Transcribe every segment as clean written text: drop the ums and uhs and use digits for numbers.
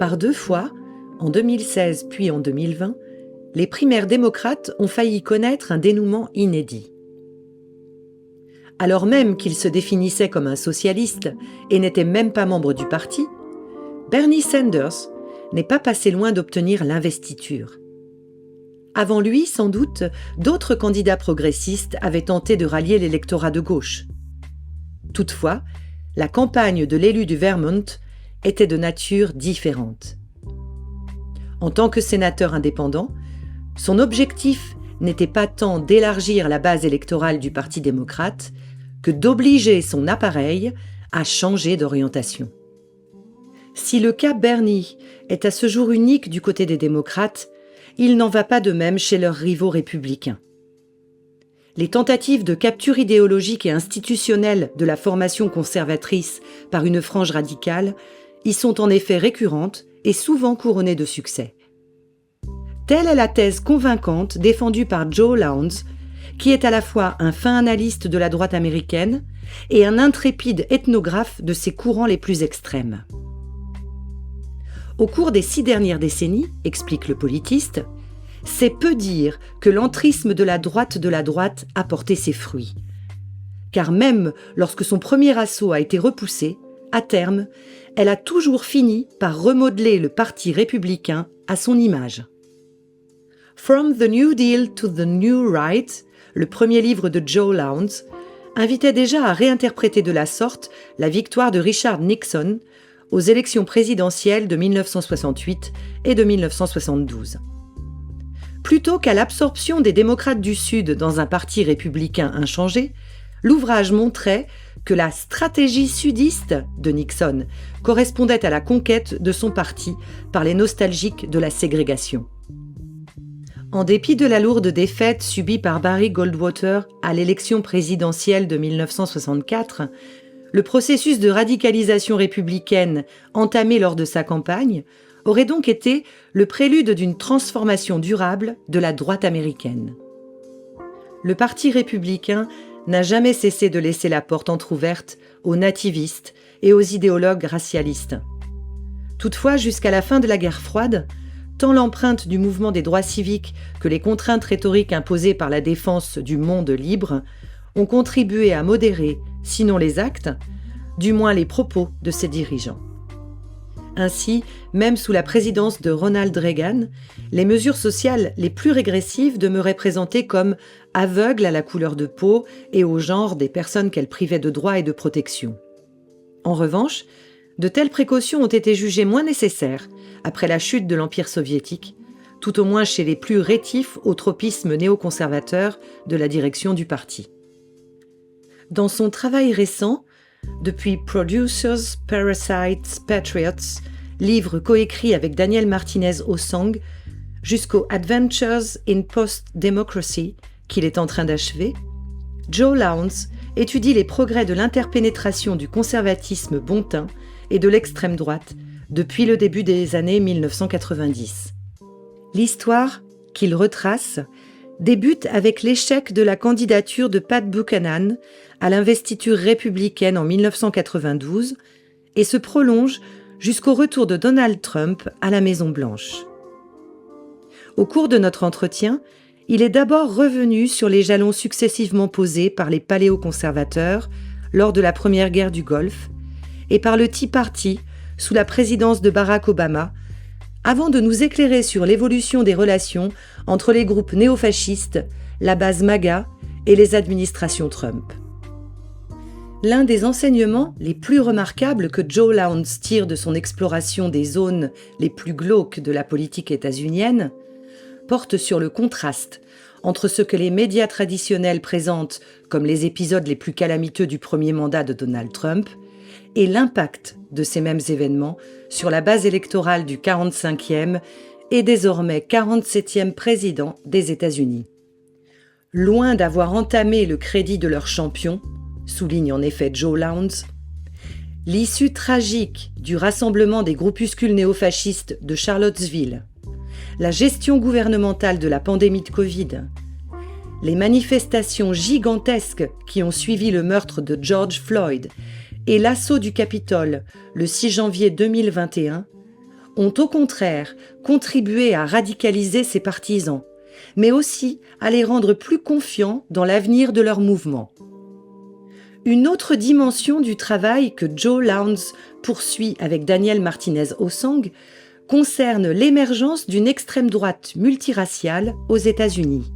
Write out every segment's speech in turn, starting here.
Par 2 fois, en 2016 puis en 2020, les primaires démocrates ont failli connaître un dénouement inédit. Alors même qu'il se définissait comme un socialiste et n'était même pas membre du parti, Bernie Sanders n'est pas passé loin d'obtenir l'investiture. Avant lui, sans doute, d'autres candidats progressistes avaient tenté de rallier l'électorat de gauche. Toutefois, la campagne de l'élu du Vermont était de nature différente. En tant que sénateur indépendant, son objectif n'était pas tant d'élargir la base électorale du Parti démocrate que d'obliger son appareil à changer d'orientation. Si le cas Bernie est à ce jour unique du côté des démocrates, il n'en va pas de même chez leurs rivaux républicains. Les tentatives de capture idéologique et institutionnelle de la formation conservatrice par une frange radicale y sont en effet récurrentes et souvent couronnées de succès. Telle est la thèse convaincante défendue par Joe Lowndes, qui est à la fois un fin analyste de la droite américaine et un intrépide ethnographe de ses courants les plus extrêmes. Au cours des 6 dernières décennies, explique le politiste, c'est peu dire que l'entrisme de la droite a porté ses fruits. Car même lorsque son premier assaut a été repoussé, à terme, elle a toujours fini par remodeler le parti républicain à son image. From the New Deal to the New Right, le premier livre de Joe Lowndes, invitait déjà à réinterpréter de la sorte la victoire de Richard Nixon aux élections présidentielles de 1968 et de 1972. Plutôt qu'à l'absorption des démocrates du Sud dans un parti républicain inchangé, l'ouvrage montrait que la stratégie sudiste de Nixon correspondait à la conquête de son parti par les nostalgiques de la ségrégation. En dépit de la lourde défaite subie par Barry Goldwater à l'élection présidentielle de 1964, le processus de radicalisation républicaine entamé lors de sa campagne aurait donc été le prélude d'une transformation durable de la droite américaine. Le Parti républicain n'a jamais cessé de laisser la porte entrouverte aux nativistes et aux idéologues racialistes. Toutefois, jusqu'à la fin de la guerre froide, tant l'empreinte du mouvement des droits civiques que les contraintes rhétoriques imposées par la défense du monde libre ont contribué à modérer, sinon les actes, du moins les propos de ses dirigeants. Ainsi, même sous la présidence de Ronald Reagan, les mesures sociales les plus régressives demeuraient présentées comme aveugles à la couleur de peau et au genre des personnes qu'elles privaient de droits et de protection. En revanche, de telles précautions ont été jugées moins nécessaires après la chute de l'Empire soviétique, tout au moins chez les plus rétifs au tropisme néoconservateur de la direction du parti. Dans son travail récent, depuis Producers, Parasites, Patriots, livre coécrit avec Daniel Martinez HoSang, jusqu'aux Adventures in Post-Démocratie, qu'il est en train d'achever, Joe Lowndes étudie les progrès de l'interpénétration du conservatisme bontain et de l'extrême droite depuis le début des années 1990. L'histoire qu'il retrace débute avec l'échec de la candidature de Pat Buchanan à l'investiture républicaine en 1992 et se prolonge jusqu'au retour de Donald Trump à la Maison-Blanche. Au cours de notre entretien, il est d'abord revenu sur les jalons successivement posés par les paléoconservateurs lors de la première guerre du Golfe et par le Tea Party sous la présidence de Barack Obama, avant de nous éclairer sur l'évolution des relations entre les groupes néofascistes, la base MAGA et les administrations Trump. L'un des enseignements les plus remarquables que Joe Lowndes tire de son exploration des zones les plus glauques de la politique états-unienne porte sur le contraste entre ce que les médias traditionnels présentent comme les épisodes les plus calamiteux du premier mandat de Donald Trump et l'impact de ces mêmes événements sur la base électorale du 45e et désormais 47e président des États-Unis. Loin d'avoir entamé le crédit de leur champion, souligne en effet Joe Lowndes, l'issue tragique du rassemblement des groupuscules néofascistes de Charlottesville, la gestion gouvernementale de la pandémie de Covid, les manifestations gigantesques qui ont suivi le meurtre de George Floyd et l'assaut du Capitole le 6 janvier 2021 ont au contraire contribué à radicaliser ses partisans, mais aussi à les rendre plus confiants dans l'avenir de leur mouvement. Une autre dimension du travail que Joe Lowndes poursuit avec Daniel Martinez HoSang concerne l'émergence d'une extrême droite multiraciale aux États-Unis.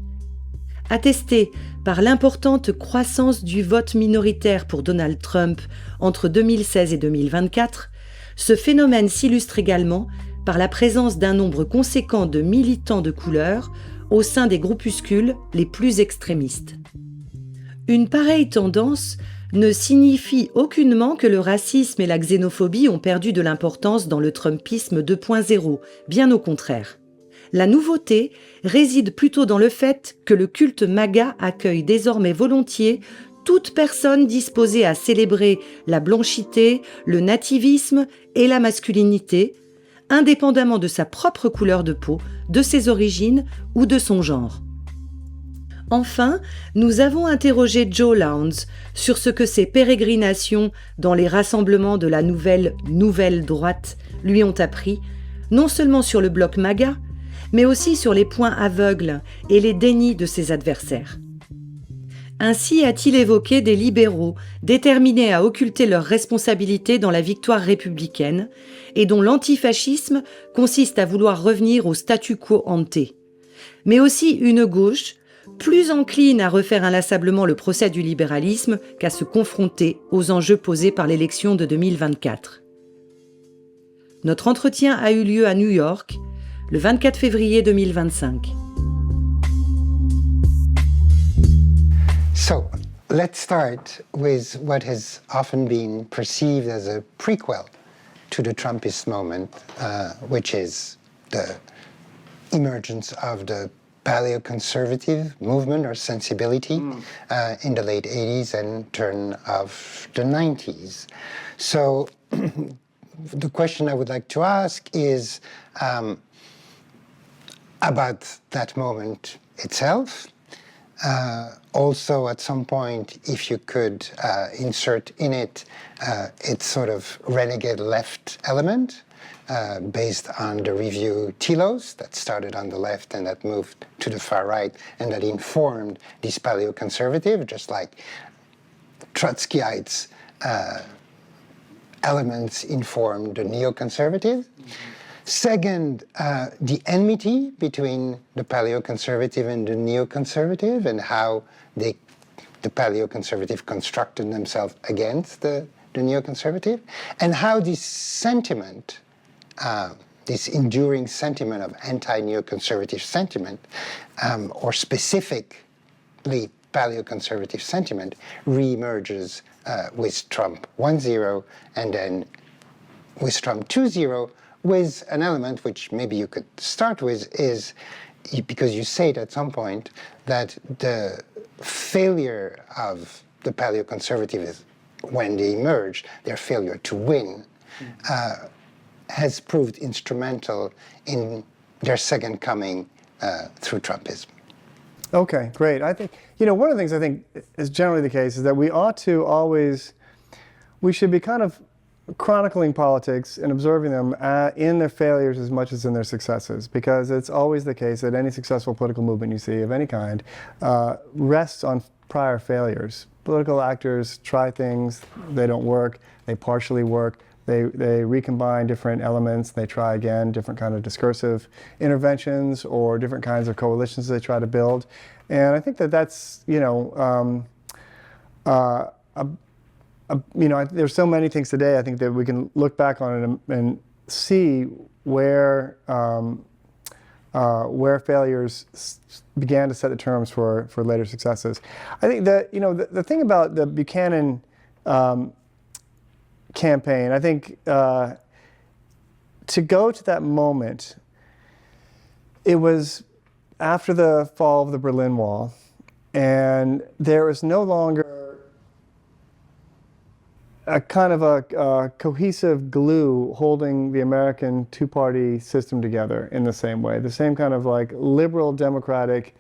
Attestée par l'importante croissance du vote minoritaire pour Donald Trump entre 2016 et 2024, ce phénomène s'illustre également par la présence d'un nombre conséquent de militants de couleur au sein des groupuscules les plus extrémistes. Une pareille tendance ne signifie aucunement que le racisme et la xénophobie ont perdu de l'importance dans le Trumpisme 2.0, bien au contraire. La nouveauté réside plutôt dans le fait que le culte MAGA accueille désormais volontiers toute personne disposée à célébrer la blanchité, le nativisme et la masculinité, indépendamment de sa propre couleur de peau, de ses origines ou de son genre. Enfin, nous avons interrogé Joe Lowndes sur ce que ces pérégrinations dans les rassemblements de la nouvelle droite lui ont appris, non seulement sur le bloc MAGA, mais aussi sur les points aveugles et les dénis de ses adversaires. Ainsi a-t-il évoqué des libéraux déterminés à occulter leurs responsabilités dans la victoire républicaine et dont l'antifascisme consiste à vouloir revenir au statu quo ante, mais aussi une gauche plus encline à refaire inlassablement le procès du libéralisme qu'à se confronter aux enjeux posés par l'élection de 2024. Notre entretien a eu lieu à New York, le 24 février 2025. So, let's start with what has often been perceived as a prequel to the Trumpist moment, which is the emergence of the paleoconservative movement or sensibility in the late 80s and turn of the 90s. So the question I would like to ask is about that moment itself. Also, at some point, if you could insert in it its sort of renegade left element, based on the review Telos that started on the left and that moved to the far right and that informed this paleoconservative, just like Trotskyites elements informed the neoconservative. Second, the enmity between the paleoconservative and the neoconservative and how the paleoconservative constructed themselves against the neoconservative, and how this sentiment, this enduring sentiment of anti-neoconservative sentiment, or specifically paleoconservative sentiment, re-emerges with Trump 1.0 and then with Trump 2.0, with an element which maybe you could start with is, because you said at some point that the failure of the paleoconservatives when they emerged, their failure to win, has proved instrumental in their second coming through Trumpism. Okay, great. I think, one of the things I think is generally the case is that we ought to always, we should be kind of chronicling politics and observing them in their failures as much as in their successes, because it's always the case that any successful political movement you see of any kind rests on prior failures. Political actors try things, they don't work, they partially work, they recombine different elements, they try again, different kind of discursive interventions or different kinds of coalitions they try to build. And I think that that's, there's so many things today, I think, that we can look back on it and see where failures began to set the terms for later successes. I think that, the thing about the Buchanan campaign, I think to go to that moment, it was after the fall of the Berlin Wall, and there was no longer a kind of a cohesive glue holding the American two-party system together in the same way. The same kind of like liberal democratic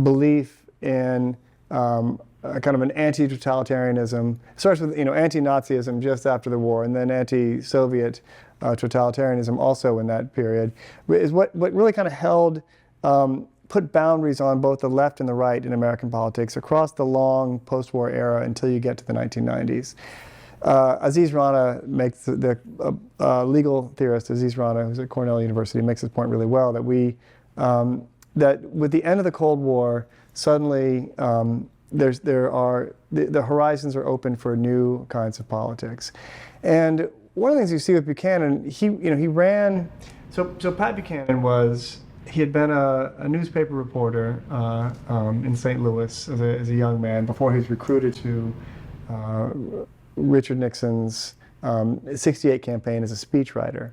belief in a kind of an anti-totalitarianism. It starts with anti-Nazism just after the war, and then anti-Soviet totalitarianism also in that period, is what really kind of held, put boundaries on both the left and the right in American politics across the long post-war era until you get to the 1990s. Aziz Rana makes the legal theorist Aziz Rana, who's at Cornell University, makes this point really well, that that with the end of the Cold War, suddenly the horizons are open for new kinds of politics. And one of the things you see with Buchanan, he ran. So Pat Buchanan he had been a newspaper reporter in St. Louis as a young man before he was recruited to Richard Nixon's 68 campaign as a speechwriter.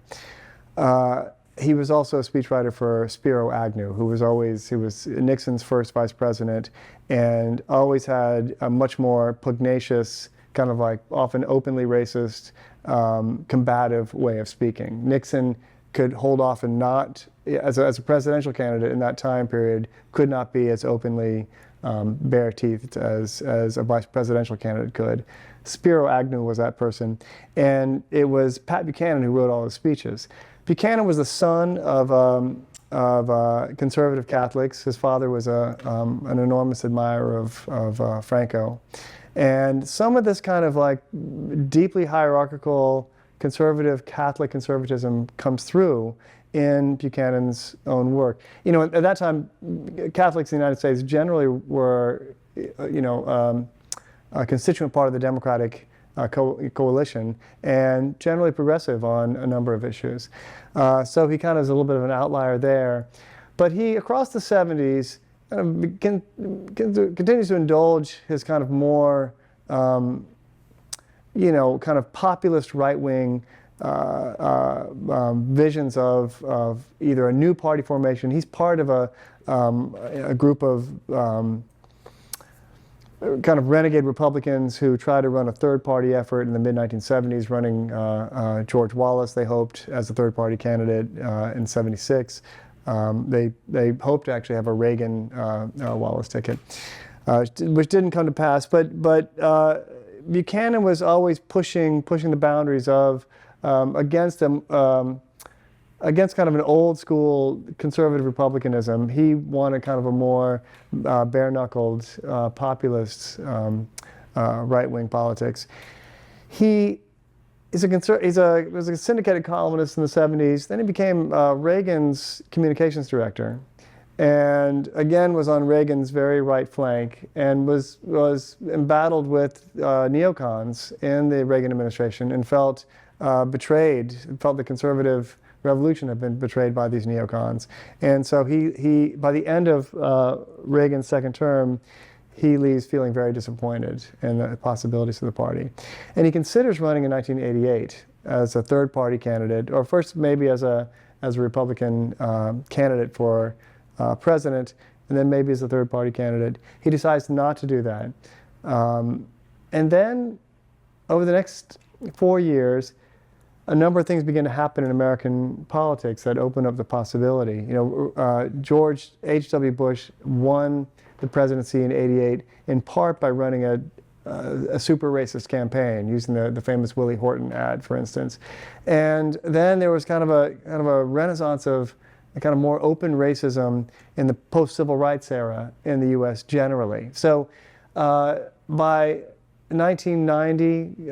He was also a speechwriter for Spiro Agnew, he was Nixon's first vice president and always had a much more pugnacious, kind of like often openly racist, combative way of speaking. Nixon could hold off and not, as a presidential candidate in that time period, could not be as openly bare-teethed as a vice presidential candidate could. Spiro Agnew was that person, and it was Pat Buchanan who wrote all his speeches. Buchanan was the son of conservative Catholics. His father was an enormous admirer of Franco. And some of this kind of like deeply hierarchical conservative Catholic conservatism comes through in Buchanan's own work. At that time, Catholics in the United States generally were, a constituent part of the Democratic coalition, and generally progressive on a number of issues. So he kind of is a little bit of an outlier there. But he, across the 70s, continues to indulge his kind of more, kind of populist right-wing visions of either a new party formation. He's part of a group of kind of renegade Republicans who tried to run a third-party effort in the mid-1970s, running George Wallace, they hoped, as a third-party candidate in '76. They hoped to actually have a Reagan Wallace ticket, which didn't come to pass. But Buchanan was always pushing the boundaries of against kind of an old school conservative republicanism. He wanted kind of a more bare-knuckled populist right-wing politics. He was a syndicated columnist in the 70s. Then he became Reagan's communications director, and again was on Reagan's very right flank, and was embattled with neocons in the Reagan administration, and felt betrayed. Felt the conservative revolution had been betrayed by these neocons. And so he by the end of Reagan's second term, he leaves feeling very disappointed in the possibilities of the party. And he considers running in 1988 as a third-party candidate, or first maybe as a Republican candidate for president, and then maybe as a third-party candidate. He decides not to do that. And then over the next 4 years, a number of things begin to happen in American politics that open up the possibility. George H.W. Bush won the presidency in '88 in part by running a super racist campaign, using the famous Willie Horton ad, for instance. And then there was kind of a renaissance of a kind of more open racism in the post-civil rights era in the U.S. generally. So by 1990,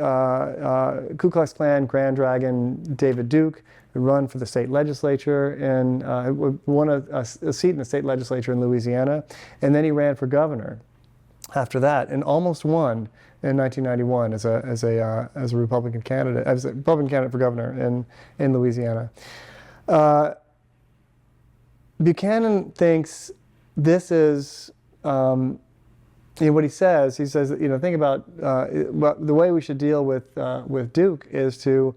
Ku Klux Klan Grand Dragon David Duke run for the state legislature and won a seat in the state legislature in Louisiana, and then he ran for governor after that, and almost won in 1991 as a Republican candidate, for governor in Louisiana. Buchanan thinks this is. What he says, think about the way we should deal with Duke is to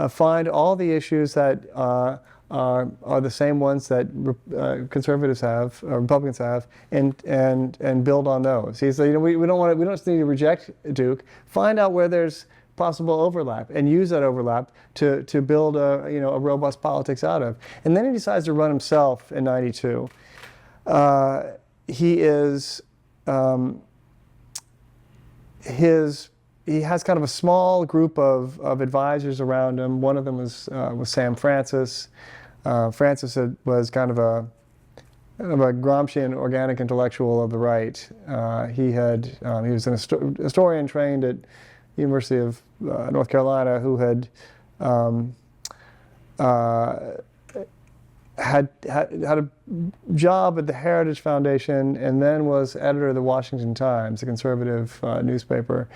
find all the issues that are the same ones that conservatives have, Republicans have, and build on those. He said, we don't just need to reject Duke. Find out where there's possible overlap and use that overlap to build a robust politics out of. And then he decides to run himself in '92. He is. he has kind of a small group of advisors around him. One of them was Sam Francis. Francis was kind of a Gramscian organic intellectual of the right. He was an historian trained at University of North Carolina, who had had a job at the Heritage Foundation and then was editor of the Washington Times, a conservative newspaper,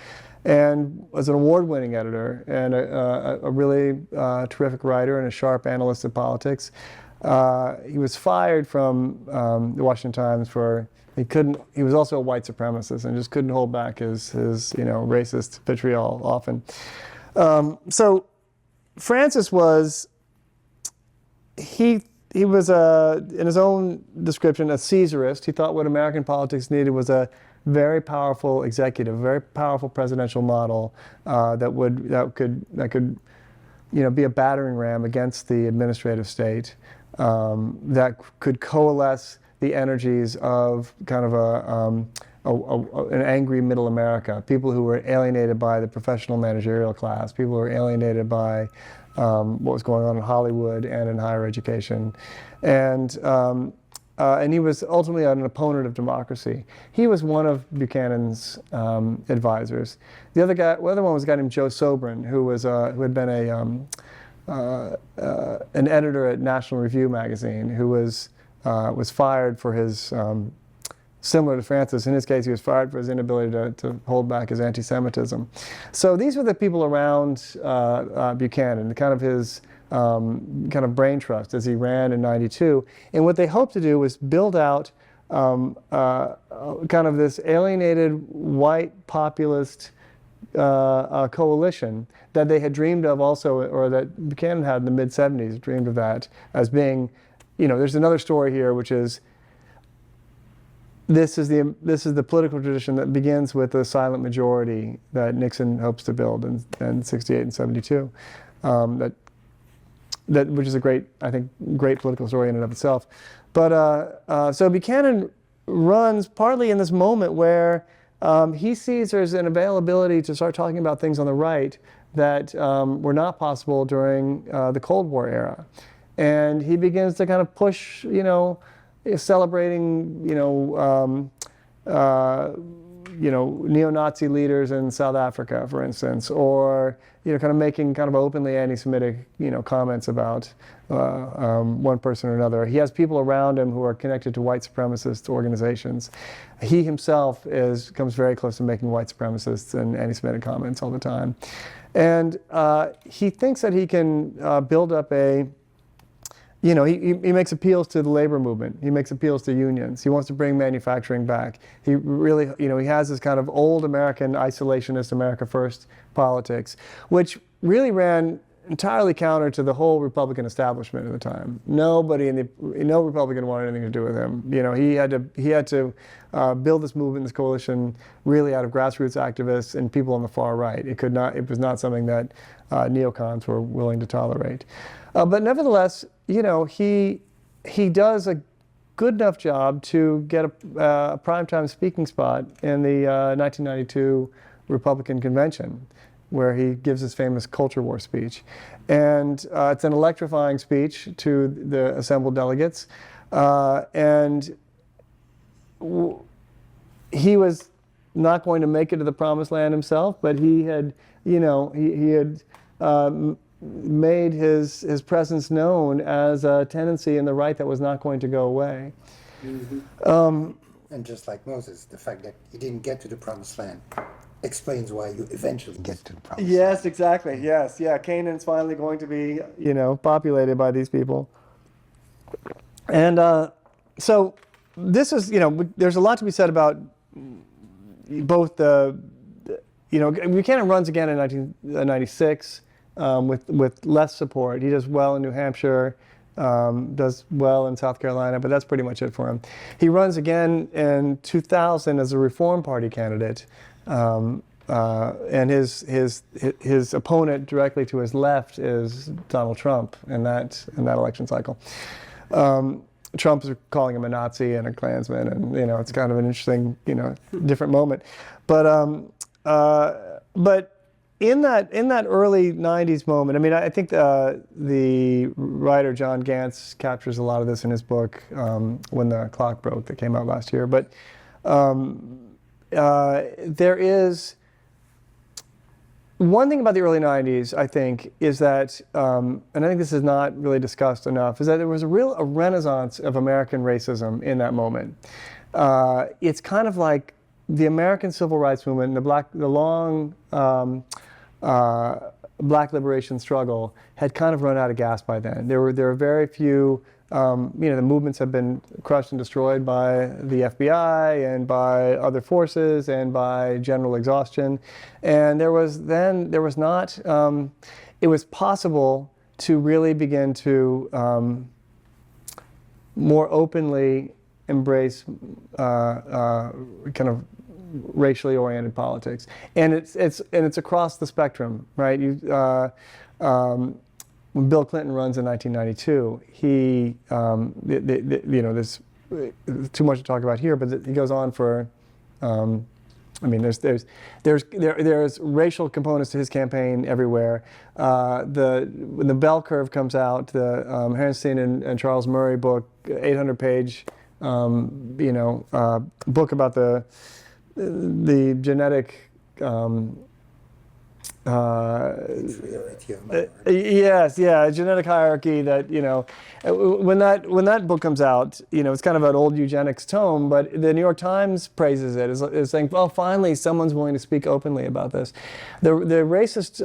and was an award-winning editor and a really terrific writer and a sharp analyst of politics. He was fired from the Washington Times for he was also a white supremacist and just couldn't hold back his racist vitriol often. So Francis was he was, in his own description, a Caesarist. He thought what American politics needed was a very powerful executive, a very powerful presidential model that could be a battering ram against the administrative state, that could coalesce the energies of kind of an angry middle America, people who were alienated by the professional managerial class, people who were alienated by what was going on in Hollywood and in higher education. And he was ultimately an opponent of democracy. He was one of Buchanan's advisors. The other one was a guy named Joe Sobran, who had been an editor at National Review magazine, who was fired for his similar to Francis. In his case, he was fired for his inability to hold back his anti-Semitism. So these were the people around Buchanan, kind of his kind of brain trust as he ran in '92. And what they hoped to do was build out kind of this alienated white populist coalition that they had dreamed of also, or that Buchanan had in the mid-'70s, dreamed of that as being, there's another story here, which is this is the political tradition that begins with the silent majority that Nixon hopes to build in '68 and '72. Which is a great political story in and of itself. But so Buchanan runs partly in this moment where he sees there's an availability to start talking about things on the right that were not possible during the Cold War era, and he begins to kind of push, celebrating, neo-Nazi leaders in South Africa, for instance, or kind of making kind of openly anti-Semitic, comments about one person or another. He has people around him who are connected to white supremacist organizations. He himself comes very close to making white supremacist and anti-Semitic comments all the time, and he thinks that he can build up he makes appeals to the labor movement. He makes appeals to unions. He wants to bring manufacturing back. He really, he has this kind of old American isolationist America First politics, which really ran entirely counter to the whole Republican establishment at the time. No Republican wanted anything to do with him. He had to build this movement, this coalition, really out of grassroots activists and people on the far right. It was not something that neocons were willing to tolerate. But nevertheless, he does a good enough job to get a primetime speaking spot in the 1992 Republican convention, where he gives his famous culture war speech. And it's an electrifying speech to the assembled delegates. And he was not going to make it to the promised land himself, but he had, made his presence known as a tendency in the right that was not going to go away. Mm-hmm. And just like Moses, the fact that he didn't get to the promised land explains why you eventually get to the promised land. Yes, exactly. Yes, yeah. Canaan's finally going to be, populated by these people. And so this is, there's a lot to be said about both Buchanan runs again in 1996 with less support. He does well in New Hampshire, does well in South Carolina, but that's pretty much it for him. He runs again in 2000 as a Reform Party candidate. And his opponent directly to his left is Donald Trump in that election cycle. Trump is calling him a Nazi and a Klansman, and it's kind of an interesting different moment. But but in that early 90s moment, I mean, I think the writer John Gantz captures a lot of this in his book, When the Clock Broke, that came out last year. But there is one thing about the early 90s, I think, is that, and I think this is not really discussed enough, is that there was a renaissance of American racism in that moment. It's kind of like the American civil rights movement, the long black liberation struggle had kind of run out of gas by then. There were very few, the movements have been crushed and destroyed by the FBI and by other forces and by general exhaustion. And it was possible to really begin to more openly embrace kind of racially oriented politics, and it's across the spectrum, right? When Bill Clinton runs in 1992, he there's too much to talk about here, but he goes on for. I mean, there's racial components to his campaign everywhere. When the bell curve comes out, the Herrnstein and Charles Murray book, 800-page, book about the genetic genetic hierarchy that when that book comes out, it's kind of an old eugenics tome, but the New York Times praises it is saying, well, finally someone's willing to speak openly about this. The racist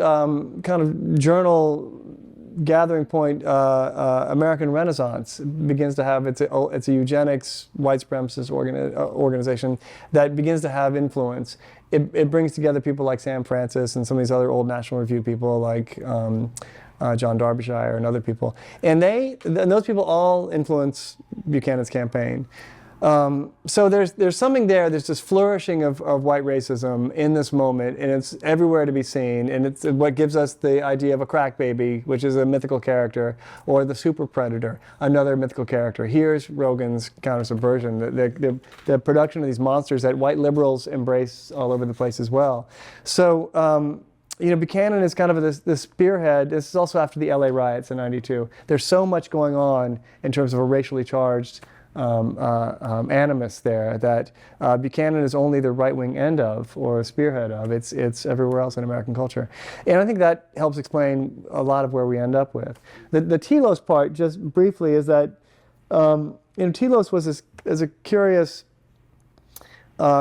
kind of journal gathering point, American Renaissance, begins to have it's a eugenics white supremacist organization that begins to have influence. It brings together people like Sam Francis and some of these other old National Review people like John Darbyshire and other people, and those people all influence Buchanan's campaign. So there's something there. There's this flourishing of white racism in this moment, and it's everywhere to be seen. And it's what gives us the idea of a crack baby, which is a mythical character, or the super predator, another mythical character. Here's Rogan's counter-subversion, the production of these monsters that white liberals embrace all over the place as well. So Buchanan is kind of this spearhead. This is also after the LA riots in '92. There's so much going on in terms of a racially charged animus there that Buchanan is only the right-wing end of, or a spearhead of. It's everywhere else in American culture. And I think that helps explain a lot of where we end up with. The telos part, just briefly, is that telos was a curious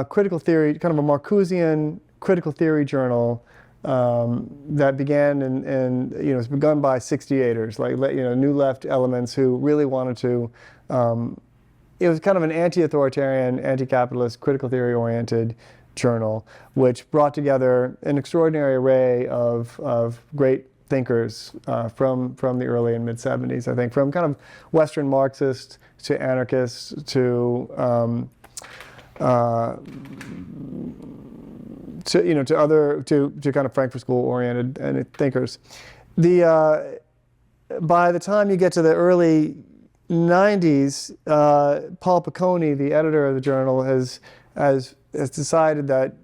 critical theory, kind of a Marcusean critical theory journal that began and it's begun by 68ers, like new left elements who really wanted to. It was kind of an anti-authoritarian, anti-capitalist, critical theory-oriented journal, which brought together an extraordinary array of great thinkers from the early and mid-'70s. I think from kind of Western Marxists to anarchists to kind of Frankfurt School-oriented thinkers. By the time you get to the early 90s, Paul Piccone, the editor of the journal, has decided that,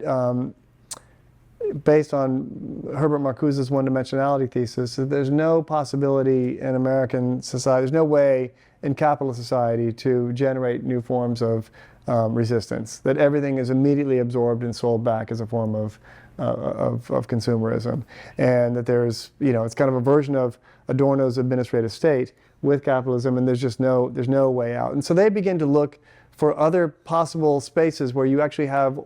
based on Herbert Marcuse's one-dimensionality thesis, that there's no possibility in American society, there's no way in capitalist society to generate new forms of resistance, that everything is immediately absorbed and sold back as a form of consumerism, and that there's, it's kind of a version of Adorno's administrative state with capitalism, and there's no way out. And so they begin to look for other possible spaces where you actually have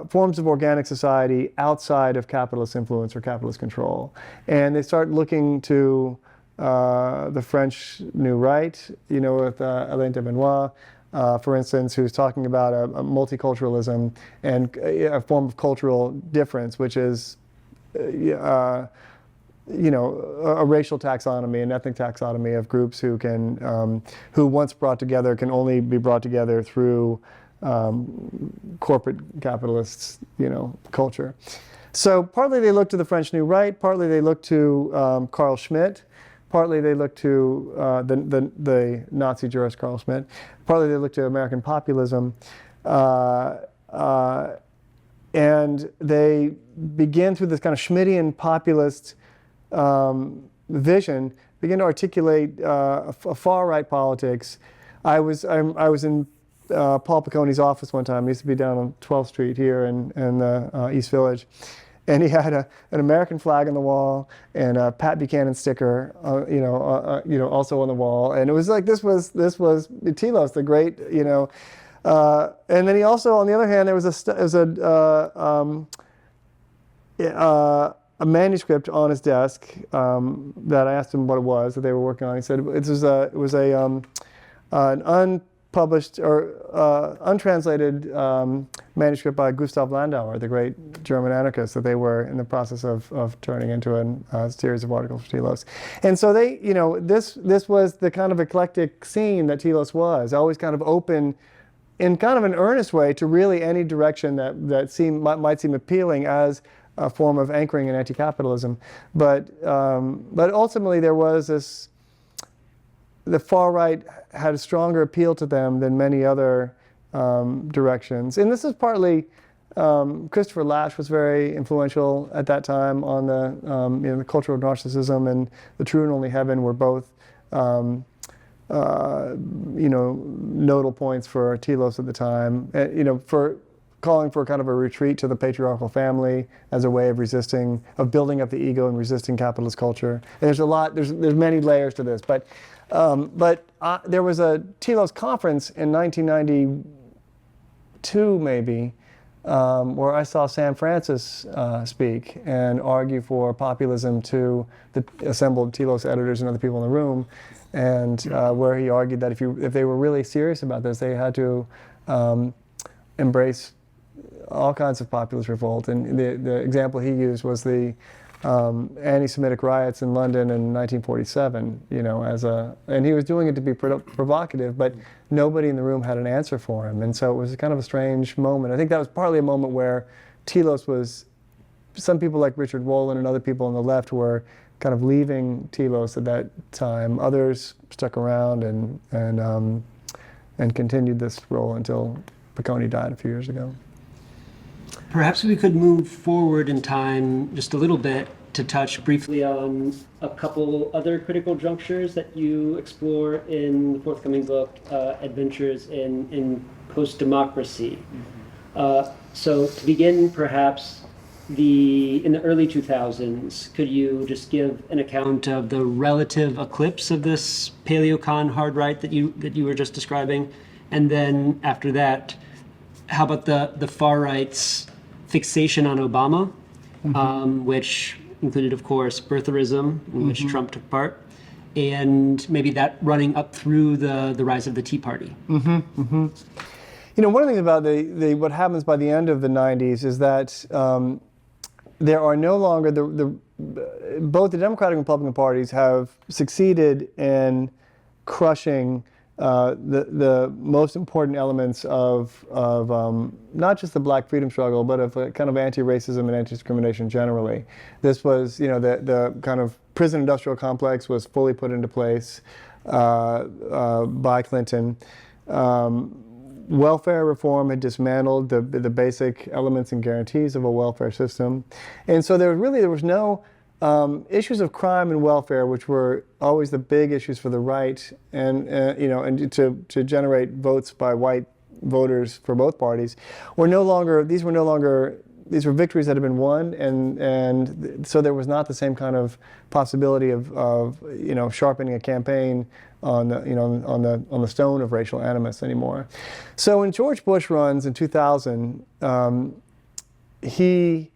forms of organic society outside of capitalist influence or capitalist control. And they start looking to the French New Right, with Alain de Benoit, for instance, who's talking about a multiculturalism and a form of cultural difference, which is a racial taxonomy, an ethnic taxonomy of groups who can, who once brought together can only be brought together through corporate capitalists, culture. So partly they look to the French New Right, partly they look to Carl Schmitt, partly they look to the Nazi jurist Carl Schmitt, partly they look to American populism. And and they begin through this kind of Schmittian populist vision, begin to articulate a far-right politics. I was in Paul Piccone's office one time. He used to be down on 12th Street here in the East Village. And he had an American flag on the wall and a Pat Buchanan sticker, also on the wall. And it was like this was Telos, the great, and then he also, on the other hand, there was a manuscript on his desk that I asked him what it was that they were working on. He said it was an unpublished or untranslated manuscript by Gustav Landauer, the great German anarchist that they were in the process of turning into a series of articles for Telos. And so they, this was the kind of eclectic scene that Telos was, always kind of open in kind of an earnest way to really any direction that might seem appealing as a form of anchoring in anti-capitalism. But ultimately there was the far right had a stronger appeal to them than many other directions. And this is partly, Christopher Lasch was very influential at that time on the culture of narcissism and The True and Only Heaven were both nodal points for Telos at the time, for calling for kind of a retreat to the patriarchal family as a way of resisting, of building up the ego and resisting capitalist culture. And there's many layers to this, but there was a Telos conference in 1992 maybe, where I saw Sam Francis speak and argue for populism to the assembled Telos editors and other people in the room, and where he argued that if they were really serious about this, they had to embrace all kinds of populist revolt. And the example he used was the anti-Semitic riots in London in 1947. And he was doing it to be provocative, but nobody in the room had an answer for him, and so it was kind of a strange moment. I think that was partly a moment where Telos was. Some people like Richard Wolin and other people on the left were kind of leaving Telos at that time. Others stuck around and continued this role until Piccone died a few years ago. Perhaps we could move forward in time just a little bit to touch briefly on a couple other critical junctures that you explore in the forthcoming book, Adventures in Post-Démocratie. So to begin, perhaps, in the early 2000s, could you just give an account of the relative eclipse of this paleocon hard right that you were just describing? And then after that, how about the far right's fixation on Obama, which included, of course, birtherism, in which Trump took part, and maybe that running up through the rise of the Tea Party? One of the things about what happens by the end of the 90s is that there are no longer both the Democratic and Republican parties have succeeded in crushing the most important elements of not just the Black freedom struggle, but of a kind of anti-racism and anti-discrimination generally. This was, the kind of prison industrial complex was fully put into place by Clinton. Welfare reform had dismantled the basic elements and guarantees of a welfare system. And so there was no issues of crime and welfare, which were always the big issues for the right, and to generate votes by white voters for both parties, these were victories that had been won, and so there was not the same kind of possibility of sharpening a campaign on the stone of racial animus anymore. So when George Bush runs in 2000, he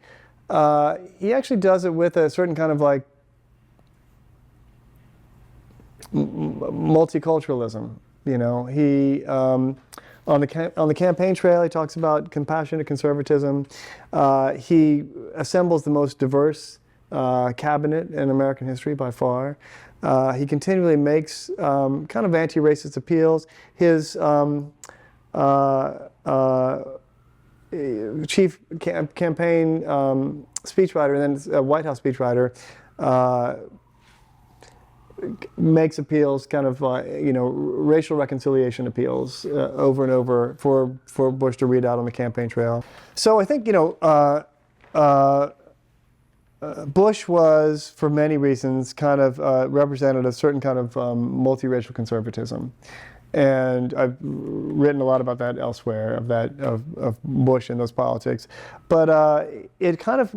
actually does it with a certain kind of like multiculturalism. He on the campaign trail, he talks about compassionate conservatism. He assembles the most diverse cabinet in American history by far. He continually makes kind of anti-racist appeals. His chief campaign speechwriter and then White House speechwriter makes appeals, kind of racial reconciliation appeals over and over for Bush to read out on the campaign trail. So I think Bush was, for many reasons, kind of represented a certain kind of multiracial conservatism. And I've written a lot about that elsewhere, of Bush and those politics. But it kind of,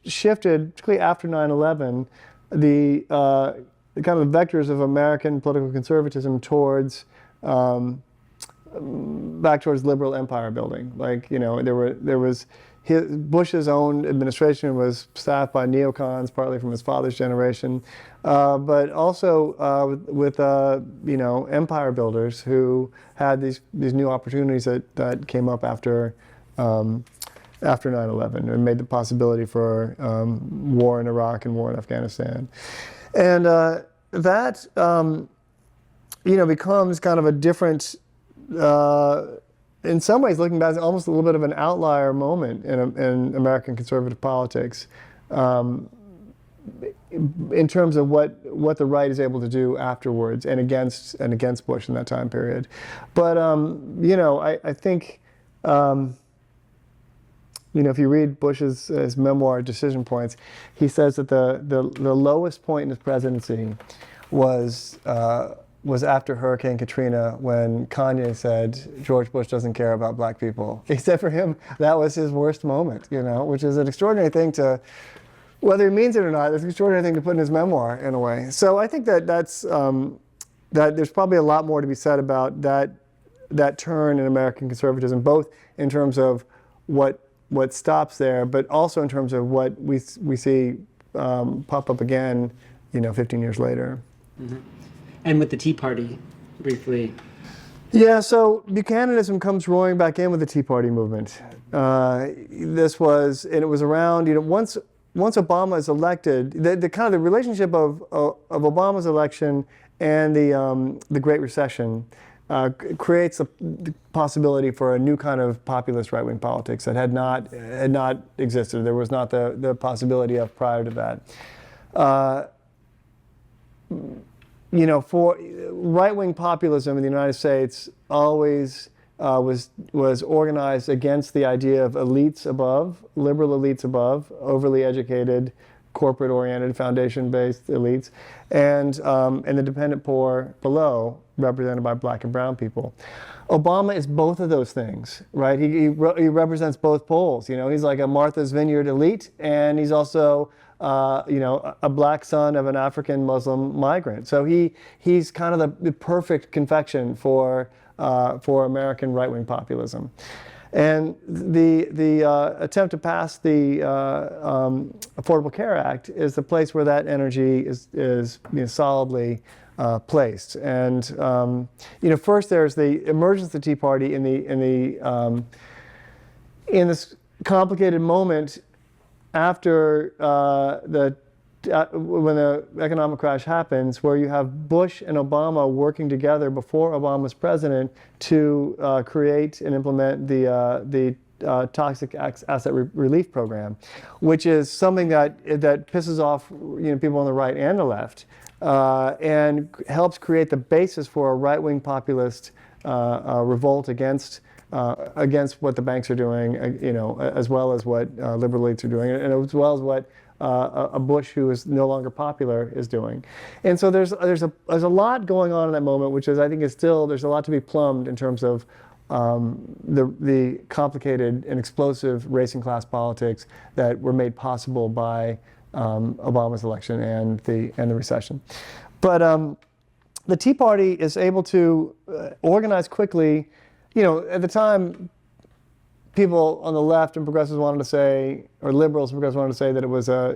shifted, particularly after 9/11, the kind of vectors of American political conservatism towards back towards liberal empire building. Like, there was Bush's own administration was staffed by neocons, partly from his father's generation, but also with empire builders who had these new opportunities that came up after 9/11 and made the possibility for war in Iraq and war in Afghanistan, and that becomes kind of a different. In some ways, looking back, it's almost a little bit of an outlier moment in American conservative politics, in terms of what the right is able to do afterwards and against Bush in that time period. But I think if you read Bush's his memoir Decision Points, he says that the lowest point in his presidency was after Hurricane Katrina, when Kanye said George Bush doesn't care about black people. He said for him that was his worst moment, which is an extraordinary thing to, whether he means it or not, it's an extraordinary thing to put in his memoir in a way. So I think that's that there's probably a lot more to be said about that turn in American conservatism, both in terms of what stops there, but also in terms of what we see pop up again, 15 years later. Mm-hmm. And with the Tea Party, briefly. Yeah, so Buchananism comes roaring back in with the Tea Party movement. It was around, once Obama is elected, the kind of the relationship of Obama's election and the Great Recession creates the possibility for a new kind of populist right-wing politics that had not existed. There was not the possibility of prior to that. For right-wing populism in the United States always was organized against the idea of elites above, liberal elites above, overly educated, corporate-oriented, foundation-based elites, and the dependent poor below, represented by black and brown people. Obama is both of those things, right? He represents both poles. He's like a Martha's Vineyard elite, and he's also a black son of an African Muslim migrant. So he's kind of the perfect confection for American right-wing populism. And the attempt to pass the Affordable Care Act is the place where that energy is solidly placed. And first there's the emergence of the Tea Party in this complicated moment after when the economic crash happens, where you have Bush and Obama working together before Obama was president to create and implement the Toxic Asset Relief Program, which is something that pisses off people on the right and the left, and helps create the basis for a right-wing populist revolt against what the banks are doing, as well as what liberal elites are doing, and as well as what a Bush who is no longer popular is doing. And so there's a lot going on in that moment, which is, I think, there's a lot to be plumbed in terms of the complicated and explosive race and class politics that were made possible by Obama's election and the recession. But the Tea Party is able to organize quickly. At the time, people on the left and progressives wanted to say, or liberals and progressives wanted to say, that it was a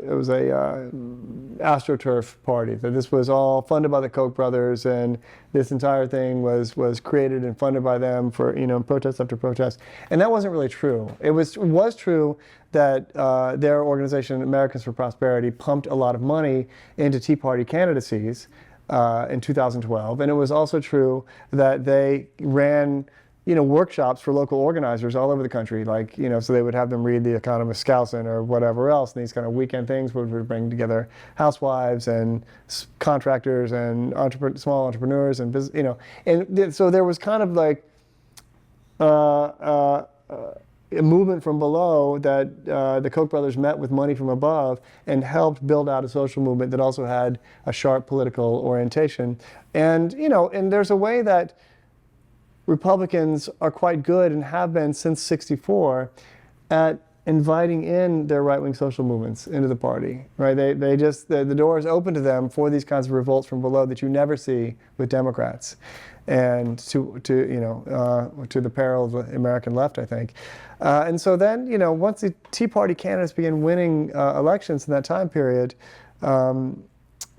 AstroTurf party, that this was all funded by the Koch brothers, and this entire thing was created and funded by them for protest after protest, and that wasn't really true. It was true that their organization, Americans for Prosperity, pumped a lot of money into Tea Party candidacies in 2012, and it was also true that they ran workshops for local organizers all over the country, like, so they would have them read The Economist Skousen or whatever else, and these kind of weekend things would bring together housewives and contractors and small entrepreneurs and business, and so there was kind of like a movement from below that the Koch brothers met with money from above and helped build out a social movement that also had a sharp political orientation. And, and there's a way that Republicans are quite good and have been since '64 at inviting in their right-wing social movements into the party, right? They just, the door is open to them for these kinds of revolts from below that you never see with Democrats, and to the peril of the American left, I think. And so then, once the Tea Party candidates began winning elections in that time period, a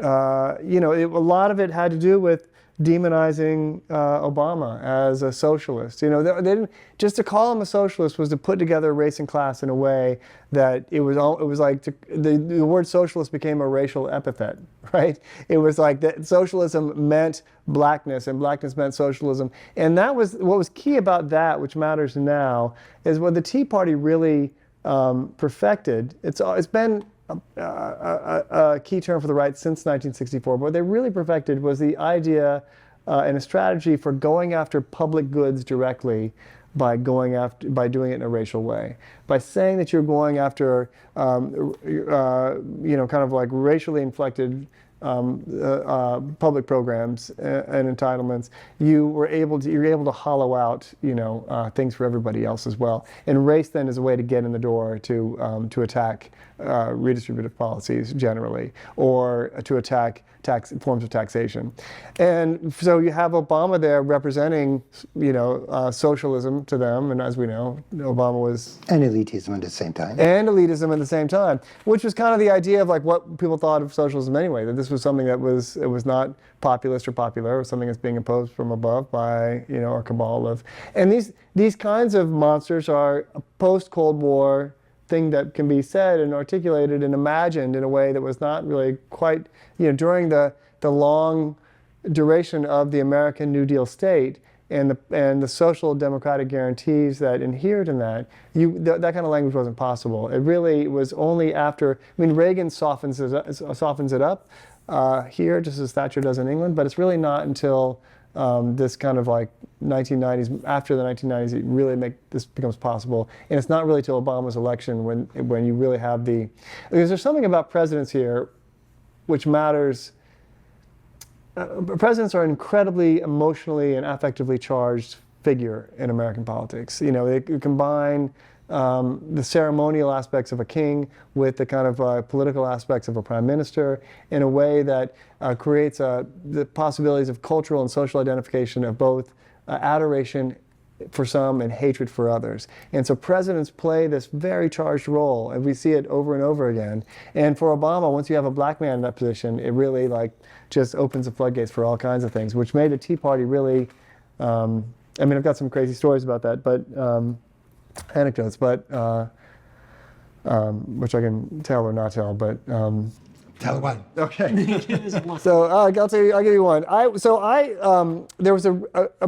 lot of it had to do with demonizing Obama as a socialist. They didn't, just to call him a socialist was to put together race and class in a way that it was like the word socialist became a racial epithet, right? It was like that socialism meant blackness and blackness meant socialism. And that was what was key about that, which matters now, is what the Tea Party really perfected. It's been a key term for the right since 1964. But what they really perfected was the idea and a strategy for going after public goods directly by doing it in a racial way, by saying that you're going after kind of like racially inflected public programs and entitlements. You're able to hollow out things for everybody else as well. And race then is a way to get in the door to attack redistributive policies generally, or to attack forms of taxation. And so you have Obama there representing socialism to them, and as we know, Obama was... And elitism at the same time. And elitism at the same time, which was kind of the idea of like what people thought of socialism anyway, that this was something that was not populist or popular, or something that's being imposed from above by a cabal of... And these kinds of monsters are a post-Cold War thing that can be said and articulated and imagined in a way that was not really quite, during the long duration of the American New Deal state and the social democratic guarantees that inhered in that, that kind of language wasn't possible. It really was only after, Reagan softens it up here, just as Thatcher does in England, but it's really not until this kind of like 1990s, after the 1990s, it really this becomes possible. And it's not really till Obama's election when you really have because there's something about presidents here which matters. Presidents are an incredibly emotionally and affectively charged figure in American politics. They combine the ceremonial aspects of a king with the kind of political aspects of a prime minister in a way that creates the possibilities of cultural and social identification of both adoration for some and hatred for others. And so presidents play this very charged role, and we see it over and over again. And for Obama, once you have a black man in that position, it really just opens the floodgates for all kinds of things, which made the Tea Party really, I've got some crazy stories about that, but anecdotes, but which I can tell or not tell, but Tell one. okay. So I'll give you one. There was a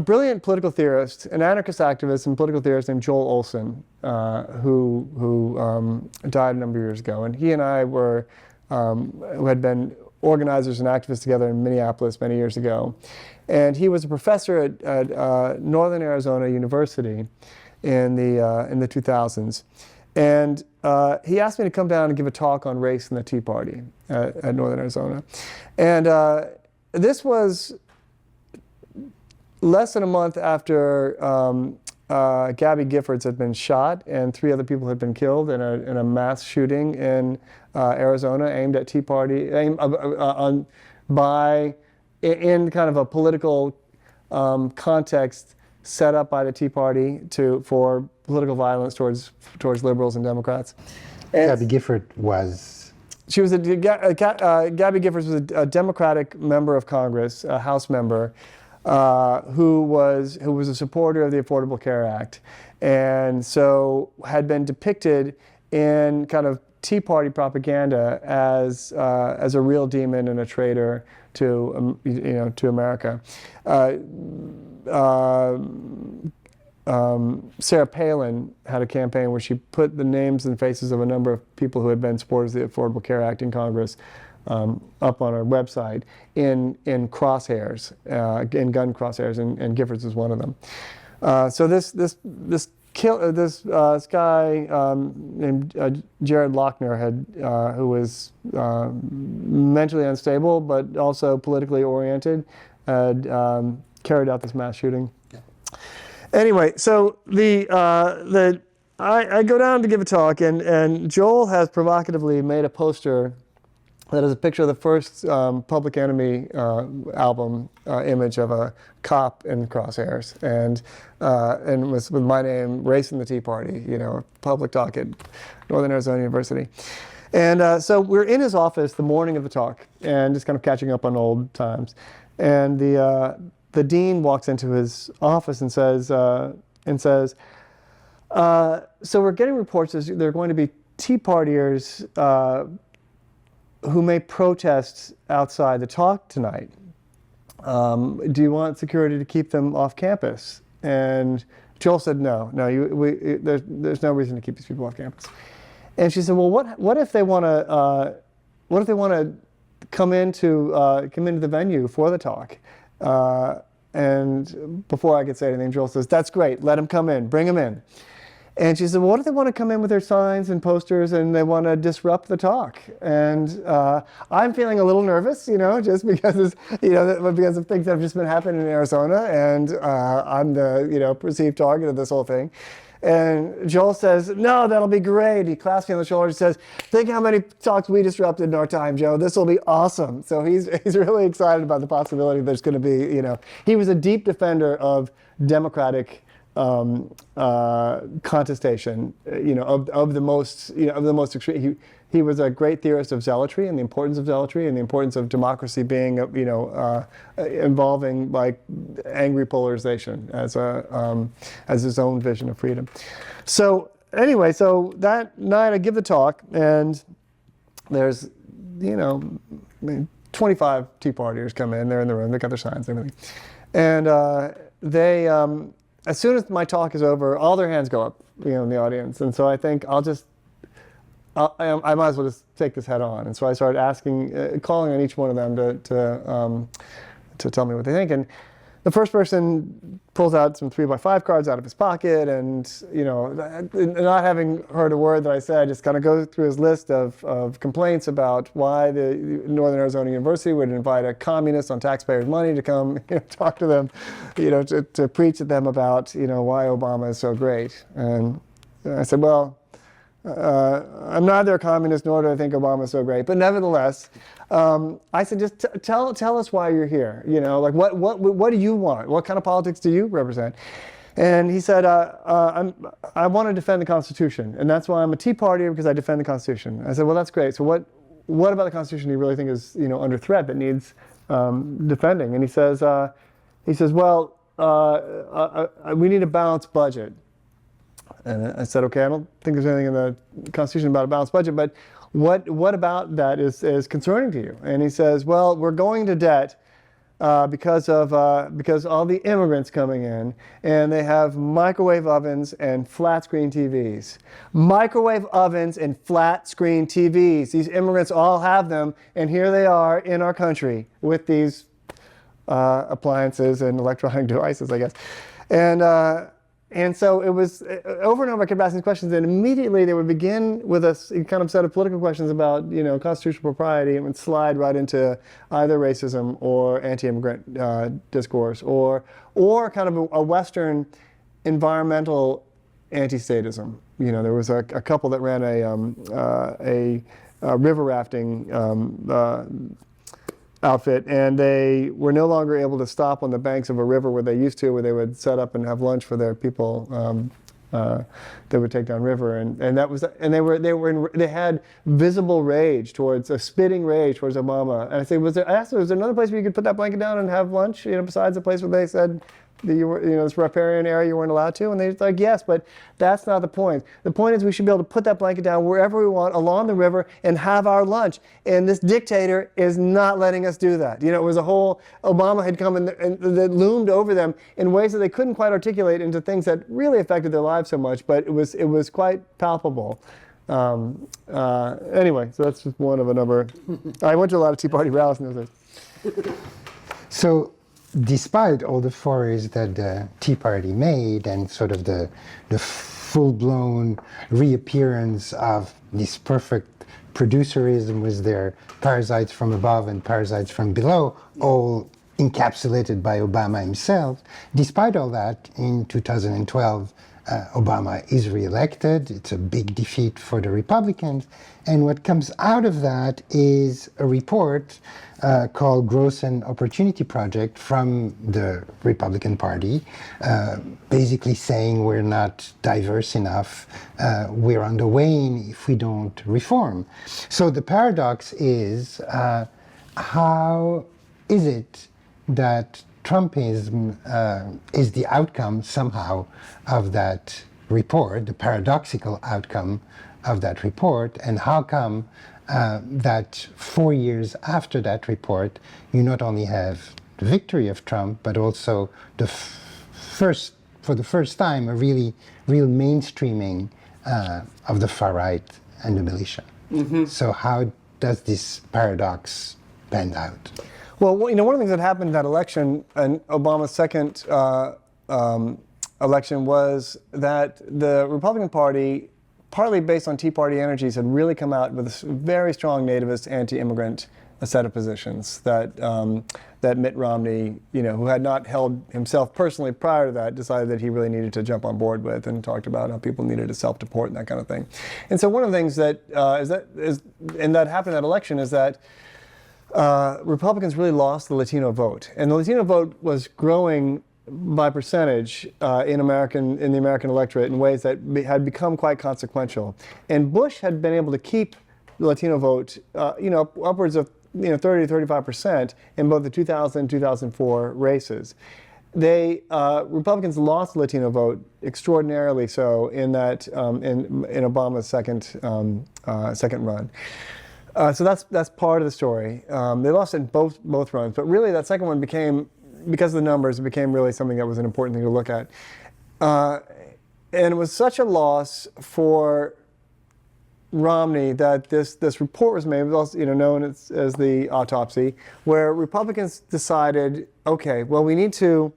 brilliant political theorist, an anarchist activist and political theorist named Joel Olson, who died a number of years ago, and he and I who had been organizers and activists together in Minneapolis many years ago, and he was a professor at Northern Arizona University in the 2000s. And he asked me to come down and give a talk on race and the Tea Party at Northern Arizona. And this was less than a month after Gabby Giffords had been shot and 3 other people had been killed in a mass shooting in Arizona aimed at Tea Party, in kind of a political context set up by the Tea Party for political violence towards liberals and Democrats. And Gabby Gifford was... She was Gabby Giffords was a Democratic member of Congress, a House member, who was a supporter of the Affordable Care Act, and so had been depicted in kind of Tea Party propaganda as a real demon and a traitor to America. Sarah Palin had a campaign where she put the names and faces of a number of people who had been supporters of the Affordable Care Act in Congress up on our website in crosshairs, in gun crosshairs, and Giffords was one of them. So this guy named Jared Lochner who was mentally unstable but also politically oriented, had carried out this mass shooting. Yeah. Anyway, so I go down to give a talk, and Joel has provocatively made a poster that is a picture of the first Public Enemy album image of a cop in crosshairs, and with my name, Racing the Tea Party, public talk at Northern Arizona University. And so we're in his office the morning of the talk, and just kind of catching up on old times. And the dean walks into his office and says, so we're getting reports that there are going to be Tea Partiers who may protest outside the talk tonight. Do you want security to keep them off campus? And Joel said, no, there's no reason to keep these people off campus. And she said, well, what if they want to come into the venue for the talk? And before I could say anything, Joel says, that's great, let them come in, bring them in. And she said, well, what if they want to come in with their signs and posters and they want to disrupt the talk? And I'm feeling a little nervous, just because, because of things that have just been happening in Arizona, and I'm the, perceived target of this whole thing. And Joel says, no, that'll be great. He claps me on the shoulder and says, think how many talks we disrupted in our time, Joe. This will be awesome. So he's really excited about the possibility there's going to be, he was a deep defender of democratic contestation, of the most extreme. He was a great theorist of zealotry and the importance of zealotry and the importance of democracy being, involving like angry polarization as his own vision of freedom. So anyway, so that night I give the talk, and there's 25 Tea Partiers come in. They're in the room. They got their signs and everything, and they. As soon as my talk is over, all their hands go up, in the audience. And so I think I might as well just take this head on. And so I started calling on each one of them to tell me what they think. And the first person pulls out some 3x5 cards out of his pocket, and not having heard a word that I said, just kind of go through his list of complaints about why the Northern Arizona University would invite a communist on taxpayers' money to come talk to them, to preach at them about why Obama is so great. And I said, well, I'm neither a communist nor do I think Obama is so great, but nevertheless, I said, just tell us why you're here. Like what do you want? What kind of politics do you represent? And he said, I want to defend the Constitution, and that's why I'm a Tea Partier, because I defend the Constitution. I said, well, that's great. So what about the Constitution do you really think is under threat, that needs defending? And he says, well, we need a balanced budget. And I said, okay, I don't think there's anything in the Constitution about a balanced budget, but what about that is concerning to you? And he says, well, we're going to debt because all the immigrants coming in, and they have microwave ovens and flat screen TVs. Microwave ovens and flat screen TVs. These immigrants all have them, and here they are in our country with these appliances and electronic devices, I guess. And so it was over and over I kept asking questions, and immediately they would begin with a kind of set of political questions about constitutional propriety, and would slide right into either racism or anti-immigrant discourse, or kind of a Western environmental anti-statism. There was a couple that ran a river rafting outfit, and they were no longer able to stop on the banks of a river where they used to, where they would set up and have lunch for their people that would take down river, and they had visible rage towards a spitting rage towards Obama. And I said, was there another place where you could put that blanket down and have lunch, besides the place where they said this riparian area you weren't allowed to? And they're like, yes, but that's not the point. The point is we should be able to put that blanket down wherever we want along the river and have our lunch. And this dictator is not letting us do that. It was a whole, Obama had come and that loomed over them in ways that they couldn't quite articulate into things that really affected their lives so much, but it was quite palpable. Anyway, so that's just one of a number. I went to a lot of Tea Party rallies in those days. So, despite all the forays that the Tea Party made and sort of the full-blown reappearance of this perfect producerism with their parasites from above and parasites from below, all encapsulated by Obama himself, despite all that, in 2012, Obama is reelected. It's a big defeat for the Republicans. And what comes out of that is a report called Growth and Opportunity Project from the Republican Party, basically saying we're not diverse enough, we're on the wane if we don't reform. So the paradox is, how is it that Trumpism is the outcome somehow of that report, the paradoxical outcome of that report, and how come that 4 years after that report, you not only have the victory of Trump, but also for the first time, a real mainstreaming of the far right and the militia. Mm-hmm. So how does this paradox pan out? Well, one of the things that happened in that election, and Obama's second election, was that the Republican Party, partly based on Tea Party energies, had really come out with a very strong nativist, anti-immigrant set of positions that Mitt Romney, who had not held himself personally prior to that, decided that he really needed to jump on board with, and talked about how people needed to self-deport and that kind of thing. And so one of the things that happened in that election is that Republicans really lost the Latino vote, and the Latino vote was growing by percentage in the American electorate in ways that had become quite consequential. And Bush had been able to keep the Latino vote, upwards of 30 to 35% in both the 2000 and 2004 races. Republicans lost the Latino vote extraordinarily so in that in Obama's second run. So that's part of the story. They lost in both runs, but really that second one became, because of the numbers, it became really something that was an important thing to look at. And it was such a loss for Romney that this report was made, it was also, known as the autopsy, where Republicans decided, okay, well, we need to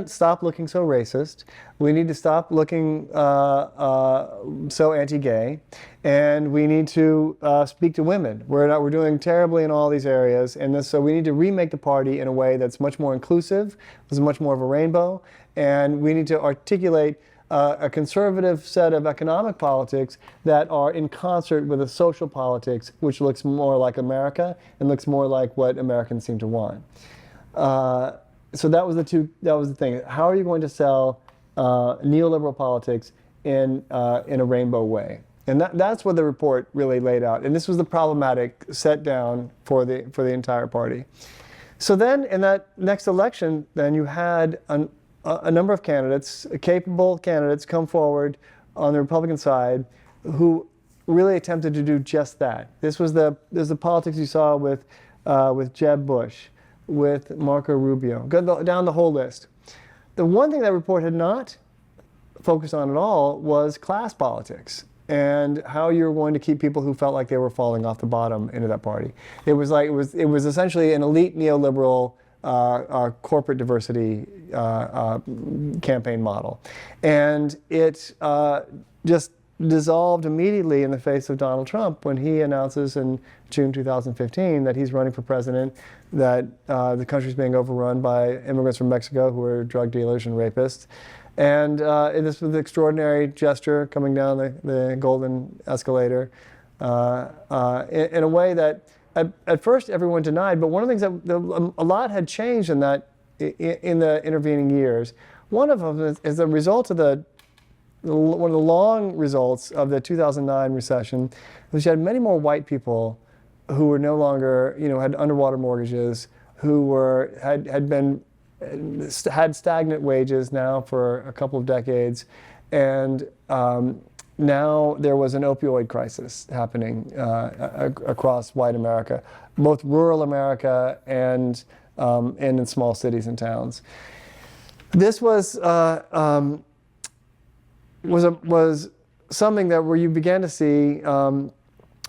stop looking so racist. We need to stop looking so anti-gay, and we need to speak to women. We're doing terribly in all these areas, and so we need to remake the party in a way that's much more inclusive, is much more of a rainbow, and we need to articulate a conservative set of economic politics that are in concert with a social politics which looks more like America and looks more like what Americans seem to want. So that was the thing. How are you going to sell neoliberal politics in a rainbow way? And that's what the report really laid out. And this was the problematic set down for the entire party. So then in that next election, then you had a number of candidates, capable candidates, come forward on the Republican side who really attempted to do just that. This was the politics you saw with Jeb Bush, with Marco Rubio, go down the whole list. The one thing that report had not focused on at all was class politics and how you're going to keep people who felt like they were falling off the bottom into that party. It was essentially an elite neoliberal corporate diversity campaign model, and it just dissolved immediately in the face of Donald Trump when he announces in June 2015 that he's running for president, that the country's being overrun by immigrants from Mexico who are drug dealers and rapists. And this was an extraordinary gesture coming down the golden escalator in a way that at first everyone denied, but one of the things that a lot had changed in the intervening years. One of them is the result of one of the long results of the 2009 recession, which had many more white people who were no longer, had underwater mortgages, who had been had stagnant wages now for a couple of decades, and now there was an opioid crisis happening across white America, both rural America and in small cities and towns. This was something that where you began to see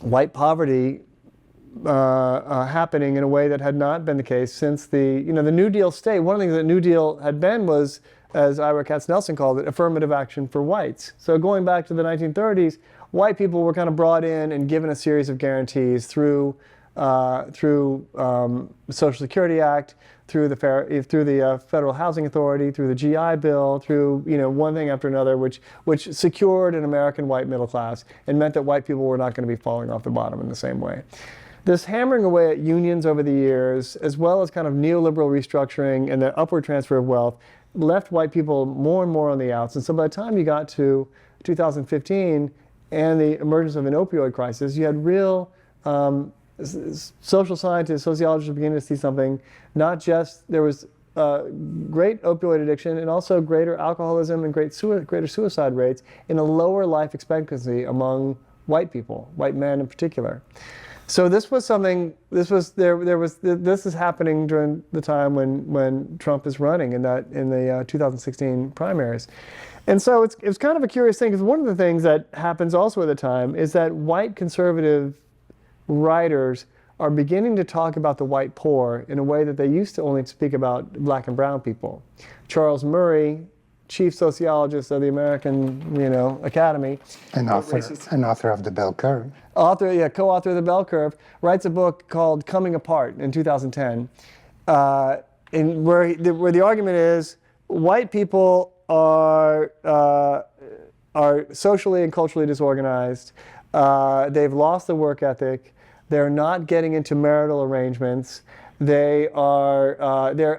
white poverty happening in a way that had not been the case since the New Deal state. One of the things that New Deal had been was, as Ira Katznelson called it, affirmative action for whites. So going back to the 1930s, white people were kind of brought in and given a series of guarantees through the Social Security Act, through the Federal Housing Authority, through the GI Bill, through one thing after another, which secured an American white middle class and meant that white people were not going to be falling off the bottom in the same way. This hammering away at unions over the years, as well as kind of neoliberal restructuring and the upward transfer of wealth, left white people more and more on the outs. And so by the time you got to 2015 and the emergence of an opioid crisis, you had real social scientists, sociologists were beginning to see something. Not just there was great opioid addiction and also greater alcoholism and greater suicide rates and a lower life expectancy among white people, white men in particular. So this was something. This is happening during the time when Trump is running in the 2016 primaries, and so it's kind of a curious thing, because one of the things that happens also at the time is that white conservative writers are beginning to talk about the white poor in a way that they used to only speak about black and brown people. Charles Murray, chief sociologist of the American Academy, An author of The Bell Curve. Co-author of The Bell Curve, writes a book called Coming Apart in 2010, where the argument is white people are socially and culturally disorganized. They've lost the work ethic. They're not getting into marital arrangements. They're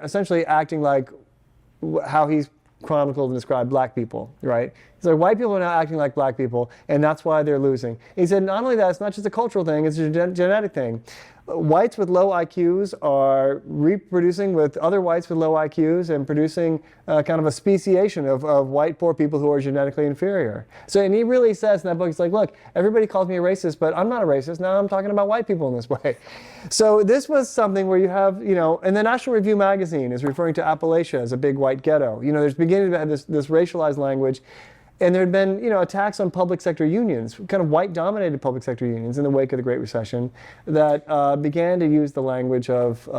essentially acting like how he's chronicled and described black people, right? So white people are now acting like black people, and that's why they're losing. He said not only that, it's not just a cultural thing, it's a genetic thing. Whites with low IQs are reproducing with other whites with low IQs and producing kind of a speciation of white poor people who are genetically inferior. So, and he really says in that book, he's like, look, everybody calls me a racist, but I'm not a racist. Now I'm talking about white people in this way. So this was something where you have, and the National Review magazine is referring to Appalachia as a big white ghetto. There's beginning to have this racialized language. And there had been, attacks on public sector unions, kind of white-dominated public sector unions in the wake of the Great Recession, that began to use the language of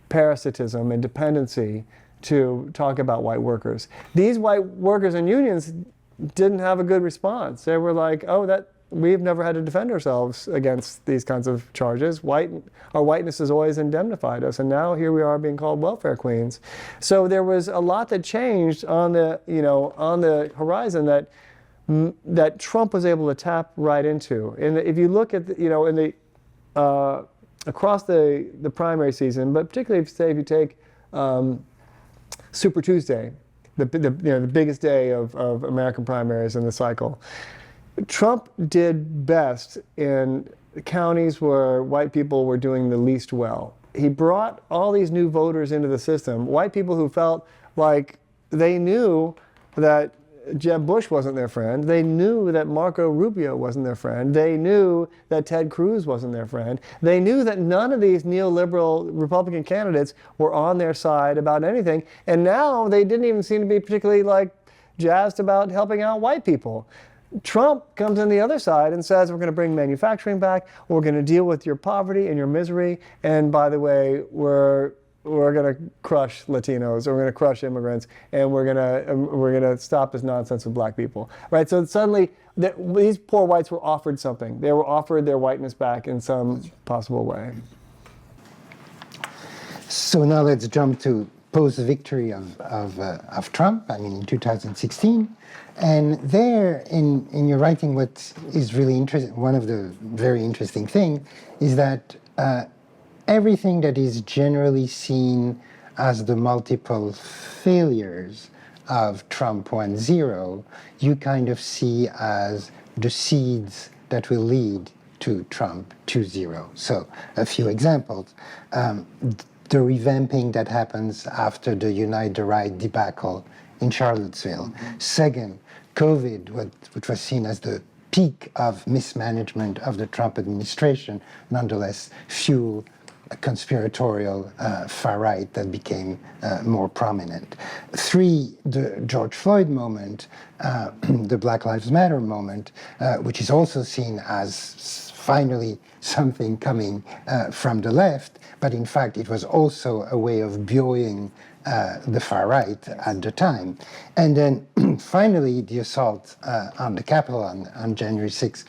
parasitism and dependency to talk about white workers. These white workers and unions didn't have a good response. They were like, we've never had to defend ourselves against these kinds of charges. Our whiteness has always indemnified us, and now here we are being called welfare queens. So there was a lot that changed on the horizon that Trump was able to tap right into. And if you look at across the primary season, but particularly if you take Super Tuesday, the biggest day of American primaries in the cycle, Trump did best in counties where white people were doing the least well. He brought all these new voters into the system, white people who felt like they knew that Jeb Bush wasn't their friend. They knew that Marco Rubio wasn't their friend. They knew that Ted Cruz wasn't their friend. They knew that none of these neoliberal Republican candidates were on their side about anything. And now they didn't even seem to be particularly jazzed about helping out white people. Trump comes on the other side and says, we're going to bring manufacturing back, we're going to deal with your poverty and your misery, and by the way, we're going to crush Latinos, or we're going to crush immigrants, and we're going to stop this nonsense with black people, right? So suddenly, these poor whites were offered something. They were offered their whiteness back in some possible way. So now let's jump to post-victory of Trump, in 2016. And there, in your writing, what is really interesting, one of the very interesting things, is that everything that is generally seen as the multiple failures of Trump 1.0, you kind of see as the seeds that will lead to Trump 2.0. So a few examples. the revamping that happens after the Unite the Right debacle in Charlottesville. Second, COVID, which was seen as the peak of mismanagement of the Trump administration, nonetheless fueled a conspiratorial far right that became more prominent. Three, the George Floyd moment, the Black Lives Matter moment, which is also seen as finally something coming from the left, but in fact it was also a way of buoying the far right at the time. And then finally the assault on the Capitol on January 6,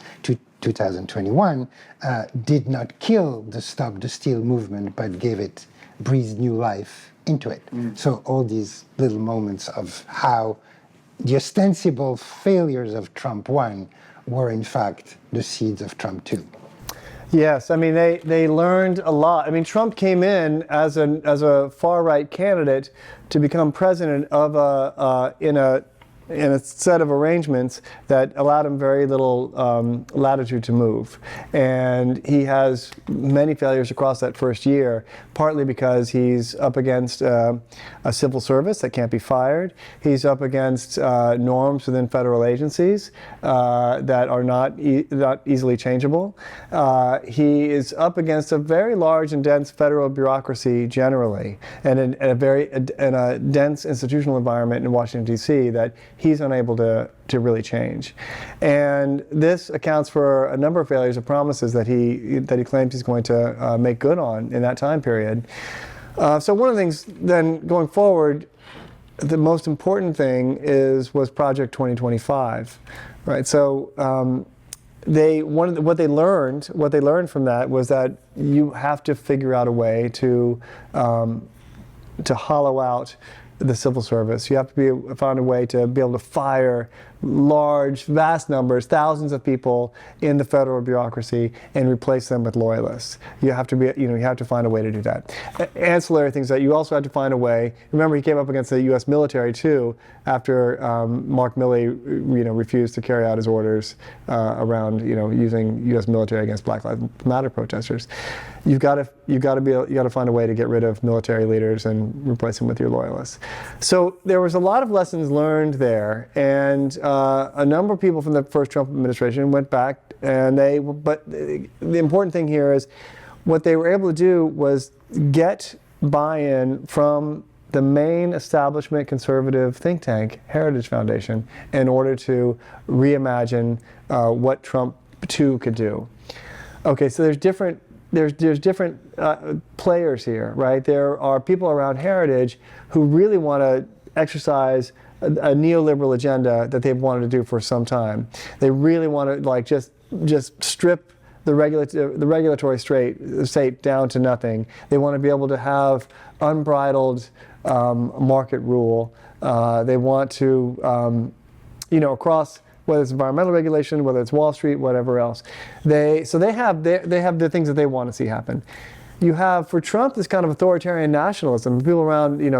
2021 did not kill the Stop the Steal movement, but breathed new life into it. So all these little moments of how the ostensible failures of Trump 1 were in fact the seeds of Trump 2. Yes, I mean they learned a lot. I mean Trump came in as a far right candidate to become president of in a set of arrangements that allowed him very little latitude to move. And he has many failures across that first year, partly because he's up against a civil service that can't be fired. He's up against norms within federal agencies that are not easily changeable. He is up against a very large and dense federal bureaucracy generally, and in a dense institutional environment in Washington, D.C. that he's unable to really change. And this accounts for a number of failures of promises that he claims he's going to make good on in that time period. So one of the things then going forward, the most important thing was Project 2025, right? So what they learned from that was that you have to figure out a way to hollow out the civil service. You have to find a way to be able to fire large, vast numbers, thousands of people in the federal bureaucracy and replace them with loyalists. You have to find a way to do that. Ancillary things that you also have to find a way. Remember, he came up against the U.S. military too after Mark Milley, refused to carry out his orders around, using U.S. military against Black Lives Matter protesters. You've got to find a way to get rid of military leaders and replace them with your loyalists. So there was a lot of lessons learned there, and a number of people from the first Trump administration went back, but the important thing here is what they were able to do was get buy-in from the main establishment conservative think tank, Heritage Foundation, in order to reimagine what Trump 2 could do. Okay, so there's different players here, right? There are people around Heritage who really want to exercise a neoliberal agenda that they've wanted to do for some time. They really want to just strip the regulatory state down to nothing. They want to be able to have unbridled market rule. They want to, across whether it's environmental regulation, whether it's Wall Street, whatever else. They have the things that they want to see happen. You have, for Trump, this kind of authoritarian nationalism. People around, the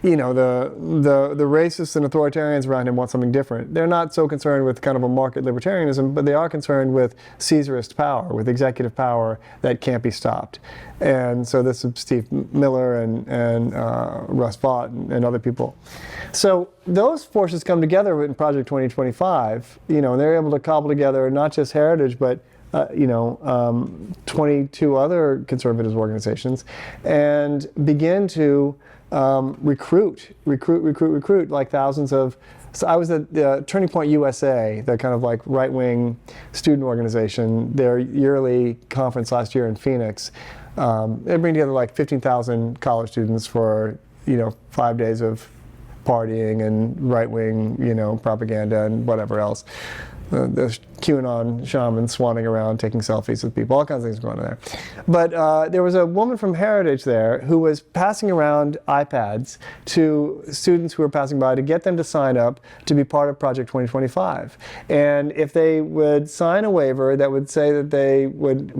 racists and authoritarians around him want something different. They're not so concerned with kind of a market libertarianism, but they are concerned with Caesarist power, with executive power that can't be stopped. And so this is Steve Miller and Russ Vought and other people. So those forces come together in Project 2025, and they're able to cobble together not just Heritage, but 22 other conservative organizations, and begin to recruit like thousands of. So I was at the Turning Point USA, the kind of like right-wing student organization, their yearly conference last year in Phoenix. They bring together like 15,000 college students for 5 days of partying and right-wing propaganda and whatever else. There's QAnon shamans swanning around, taking selfies with people, all kinds of things going on there. But there was a woman from Heritage there who was passing around iPads to students who were passing by to get them to sign up to be part of Project 2025. And if they would sign a waiver that would say that they would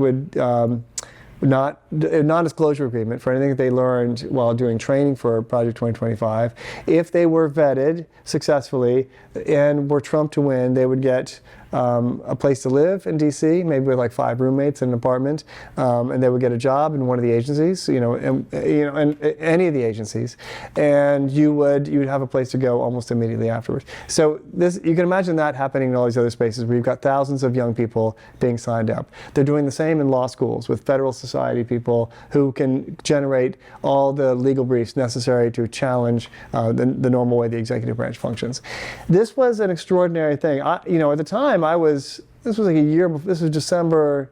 a non-disclosure agreement for anything that they learned while doing training for Project 2025. If they were vetted successfully and were Trump to win, they would get a place to live in D.C., maybe with like 5 roommates in an apartment, and they would get a job in one of the agencies, and any of the agencies, and you would have a place to go almost immediately afterwards. So you can imagine that happening in all these other spaces where you've got thousands of young people being signed up. They're doing the same in law schools with Federal Society people who can generate all the legal briefs necessary to challenge the normal way the executive branch functions. This was an extraordinary thing. At the time, this was like a year before, this was December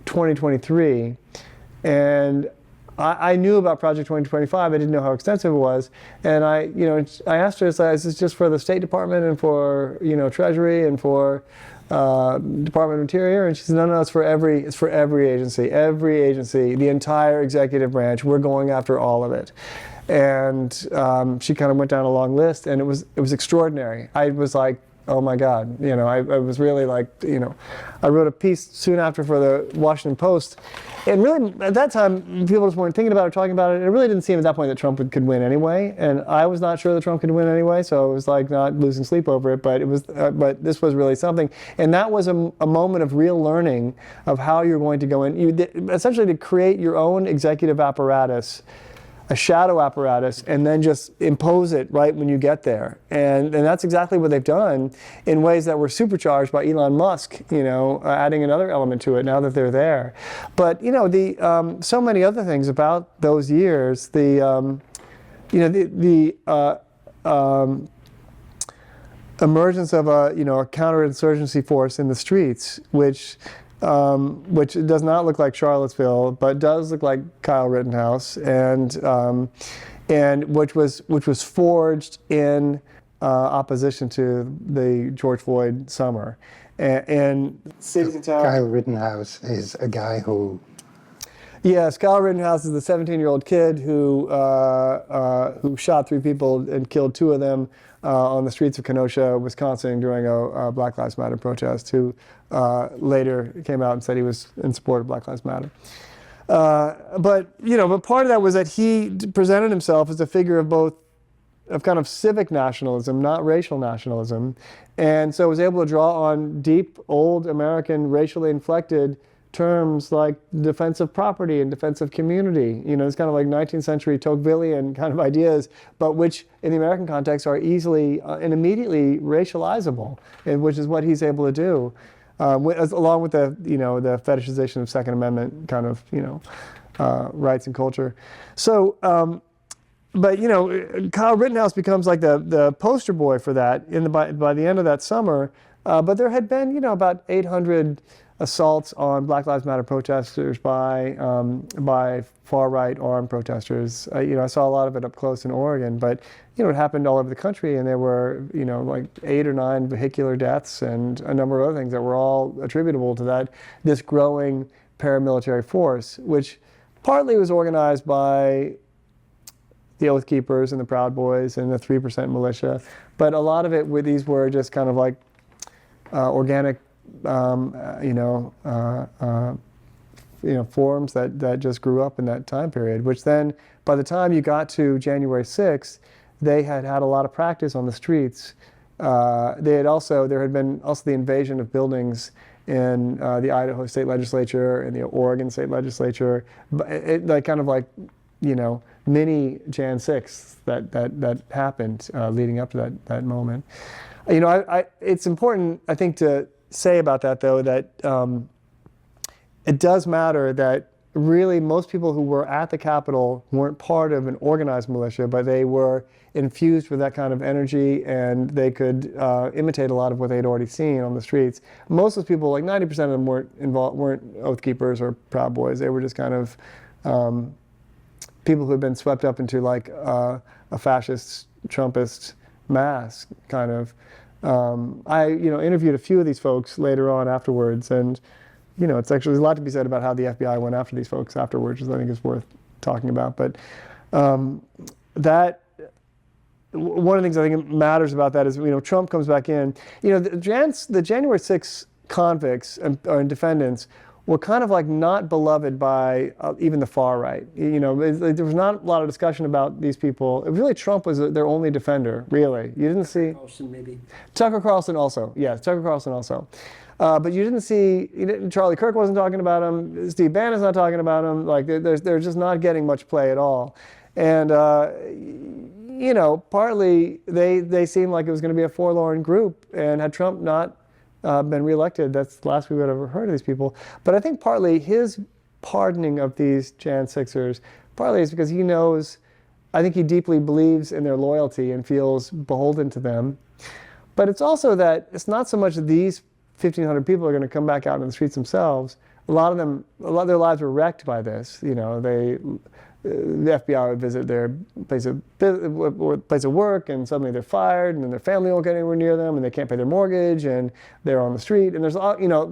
2023, and I knew about Project 2025. I didn't know how extensive it was, and I asked her, is this just for the State Department and for Treasury and for Department of Interior? And she said, no, it's for every agency, the entire executive branch. We're going after all of it. And she kind of went down a long list, and it was extraordinary. I was like, oh my God, I was really like, I wrote a piece soon after for the Washington Post, and really at that time people just weren't thinking about it, talking about it. It really didn't seem at that point that Trump could win anyway, and I was not sure that Trump could win anyway, so I was like not losing sleep over it. But but this was really something, and that was a moment of real learning of how you're going to go in, essentially to create your own executive apparatus, a shadow apparatus, and then just impose it right when you get there. And that's exactly what they've done in ways that were supercharged by Elon Musk, adding another element to it now that they're there. But, so many other things about those years, the emergence of a counterinsurgency force in the streets, which does not look like Charlottesville, but does look like Kyle Rittenhouse, and which was forged in opposition to the George Floyd summer, and cities and towns. Kyle Rittenhouse is a guy who. Yes, Kyle Rittenhouse is the 17-year-old kid who shot 3 people and killed 2 of them on the streets of Kenosha, Wisconsin, during a Black Lives Matter protest, who later came out and said he was in support of Black Lives Matter. But part of that was that he presented himself as a figure of kind of civic nationalism, not racial nationalism, and so was able to draw on deep, old American, racially inflected terms like defense of property and defense of community. It's kind of like 19th century Tocquevillian kind of ideas, but which in the American context are easily and immediately racializable, and which is what he's able to do, along with the the fetishization of Second Amendment kind of rights and culture. So, but Kyle Rittenhouse becomes like the poster boy for that by the end of that summer. But there had been about 800 assaults on Black Lives Matter protesters by far-right armed protesters. I saw a lot of it up close in Oregon, but it happened all over the country, and there were like 8 or 9 vehicular deaths and a number of other things that were all attributable to this growing paramilitary force, which partly was organized by the Oath Keepers and the Proud Boys and the 3% militia, but a lot of it these were just kind of like organic forms that just grew up in that time period, which then by the time you got to January 6th, they had a lot of practice on the streets. There had been also the invasion of buildings in the Idaho state legislature and the Oregon state legislature, mini Jan 6th that happened leading up to that moment. It's important, I think, to say about that, though, that it does matter that really most people who were at the Capitol weren't part of an organized militia, but they were infused with that kind of energy, and they could imitate a lot of what they'd already seen on the streets. Most of those people, like 90% of them, weren't Oath Keepers or Proud Boys. They were just kind of people who had been swept up into like a fascist, Trumpist mass, kind of. I interviewed a few of these folks later on afterwards, and it's actually, there's a lot to be said about how the FBI went after these folks afterwards, which I think is worth talking about. But that one of the things I think matters about that is Trump comes back in. The January 6th convicts and defendants were kind of like not beloved by even the far right. There was not a lot of discussion about these people. Really, Trump was their only defender, really. You didn't see... Carlson, maybe. Tucker Carlson also, yes, Tucker Carlson also. But you didn't see, Charlie Kirk wasn't talking about him, Steve Bannon's not talking about him, like they're just not getting much play at all. And, partly they seemed like it was going to be a forlorn group, and had Trump not been reelected, that's the last we would have ever heard of these people. But I think partly his pardoning of these Jan 6ers, partly is because he knows, I think he deeply believes in their loyalty and feels beholden to them. But it's also that it's not so much that these 1,500 people are going to come back out in the streets themselves. A lot of their lives were wrecked by this. The FBI would visit their place of work, and suddenly they're fired, and then their family won't get anywhere near them, and they can't pay their mortgage, and they're on the street. And there's,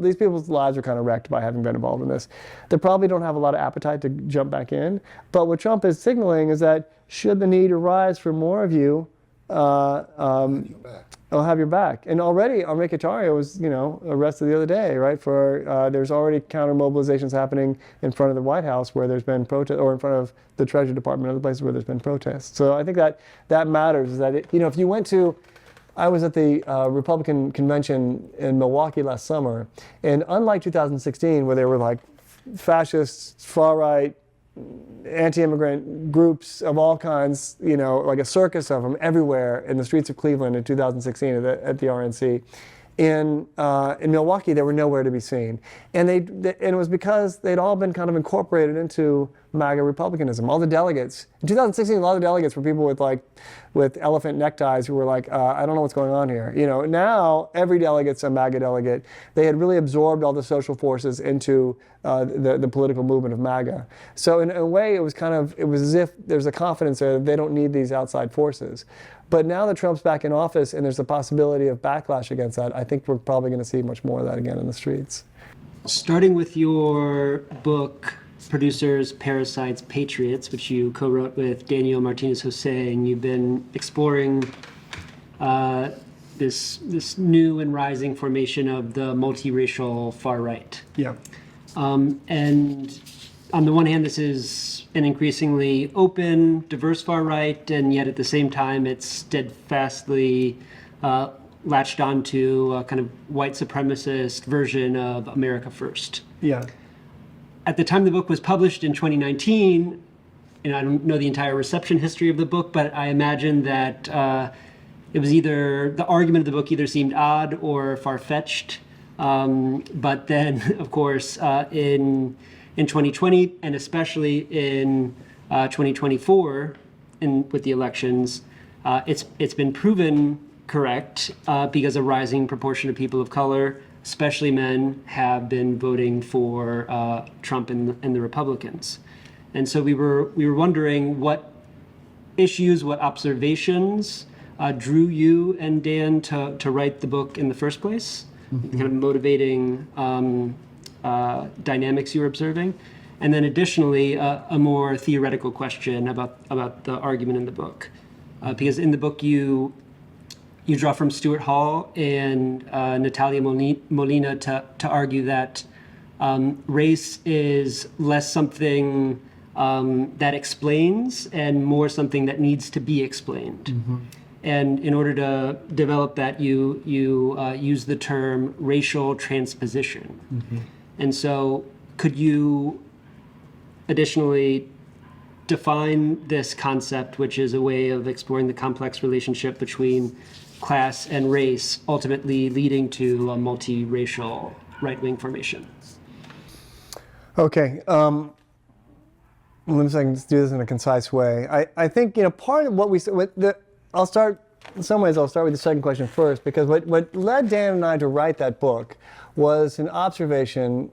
these people's lives are kind of wrecked by having been involved in this. They probably don't have a lot of appetite to jump back in. But what Trump is signaling is that should the need arise for more of you, I'll have your back. And already, Enrique Tarrio was, arrested the other day, right? There's already counter mobilizations happening in front of the White House where there's been protest, or in front of the Treasury Department, other places where there's been protests. So I think that matters. Is that if you went to, I was at the Republican convention in Milwaukee last summer, and unlike 2016, where there were like fascists, far right, anti-immigrant groups of all kinds, like a circus of them everywhere in the streets of Cleveland in 2016 at the RNC. In Milwaukee, they were nowhere to be seen. And it was because they'd all been kind of incorporated into MAGA Republicanism. All the delegates, in 2016, a lot of the delegates were people with elephant neckties who were like, I don't know what's going on here. Now every delegate's a MAGA delegate. They had really absorbed all the social forces into the political movement of MAGA. So in a way, it was as if there's a confidence there that they don't need these outside forces. But now that Trump's back in office and there's a possibility of backlash against that, I think we're probably going to see much more of that again in the streets. Starting with your book, Producers, Parasites, Patriots, which you co-wrote with Daniel Martinez HoSang, you've been exploring this new and rising formation of the multiracial far right. Yeah. And on the one hand, this is an increasingly open, diverse far right, and yet at the same time, it's steadfastly latched onto a kind of white supremacist version of America First. Yeah. At the time the book was published in 2019, and I don't know the entire reception history of the book, but I imagine that it was either, the argument of the book either seemed odd or far-fetched. But then, of course, in 2020, and especially in 2024, with the elections, it's been proven correct because a rising proportion of people of color, especially men, have been voting for Trump and the Republicans. And so we were wondering what issues, what observations drew you and Dan to write the book in the first place, the kind of motivating dynamics you were observing. And then additionally, a more theoretical question about the argument in the book. Because in the book you draw from Stuart Hall and Natalia Molina to argue that race is less something that explains and more something that needs to be explained. Mm-hmm. And in order to develop that, you use the term racial transposition. Mm-hmm. And so could you additionally define this concept, which is a way of exploring the complex relationship between class and race, ultimately leading to a multiracial right-wing formation? Okay. Let me see if I can do this in a concise way. I think, part of what I'll start with the second question first, because what led Dan and I to write that book was an observation,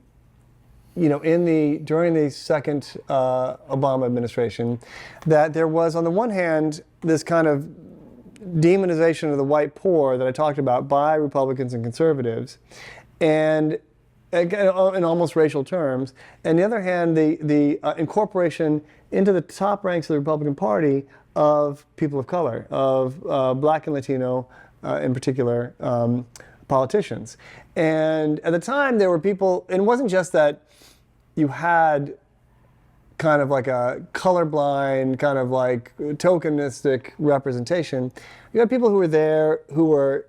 during the second Obama administration, that there was, on the one hand, this kind of demonization of the white poor that I talked about by Republicans and conservatives, and in almost racial terms. And the other hand, the incorporation into the top ranks of the Republican Party of people of color, of Black and Latino in particular politicians. And at the time, there were people, and it wasn't just that you had kind of like a colorblind, kind of like tokenistic representation. You had people who were there who were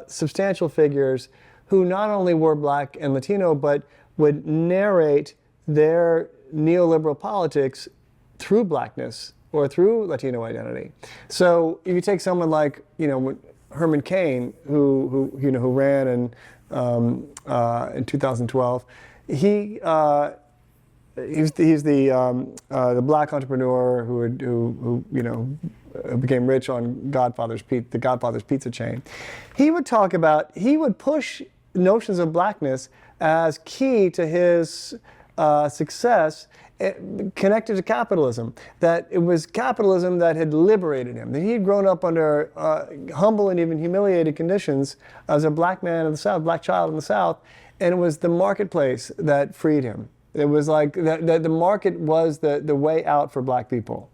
substantial figures who not only were black and Latino, but would narrate their neoliberal politics through blackness or through Latino identity. So if you take someone like, Herman Cain, who ran in 2012, he's the black entrepreneur who became rich on the Godfather's pizza chain. He would push notions of blackness as key to his success, connected to capitalism, that it was capitalism that had liberated him, that he had grown up under humble and even humiliated conditions as a black man in the South, black child in the South, and it was the marketplace that freed him. It was like the market was the way out for black people.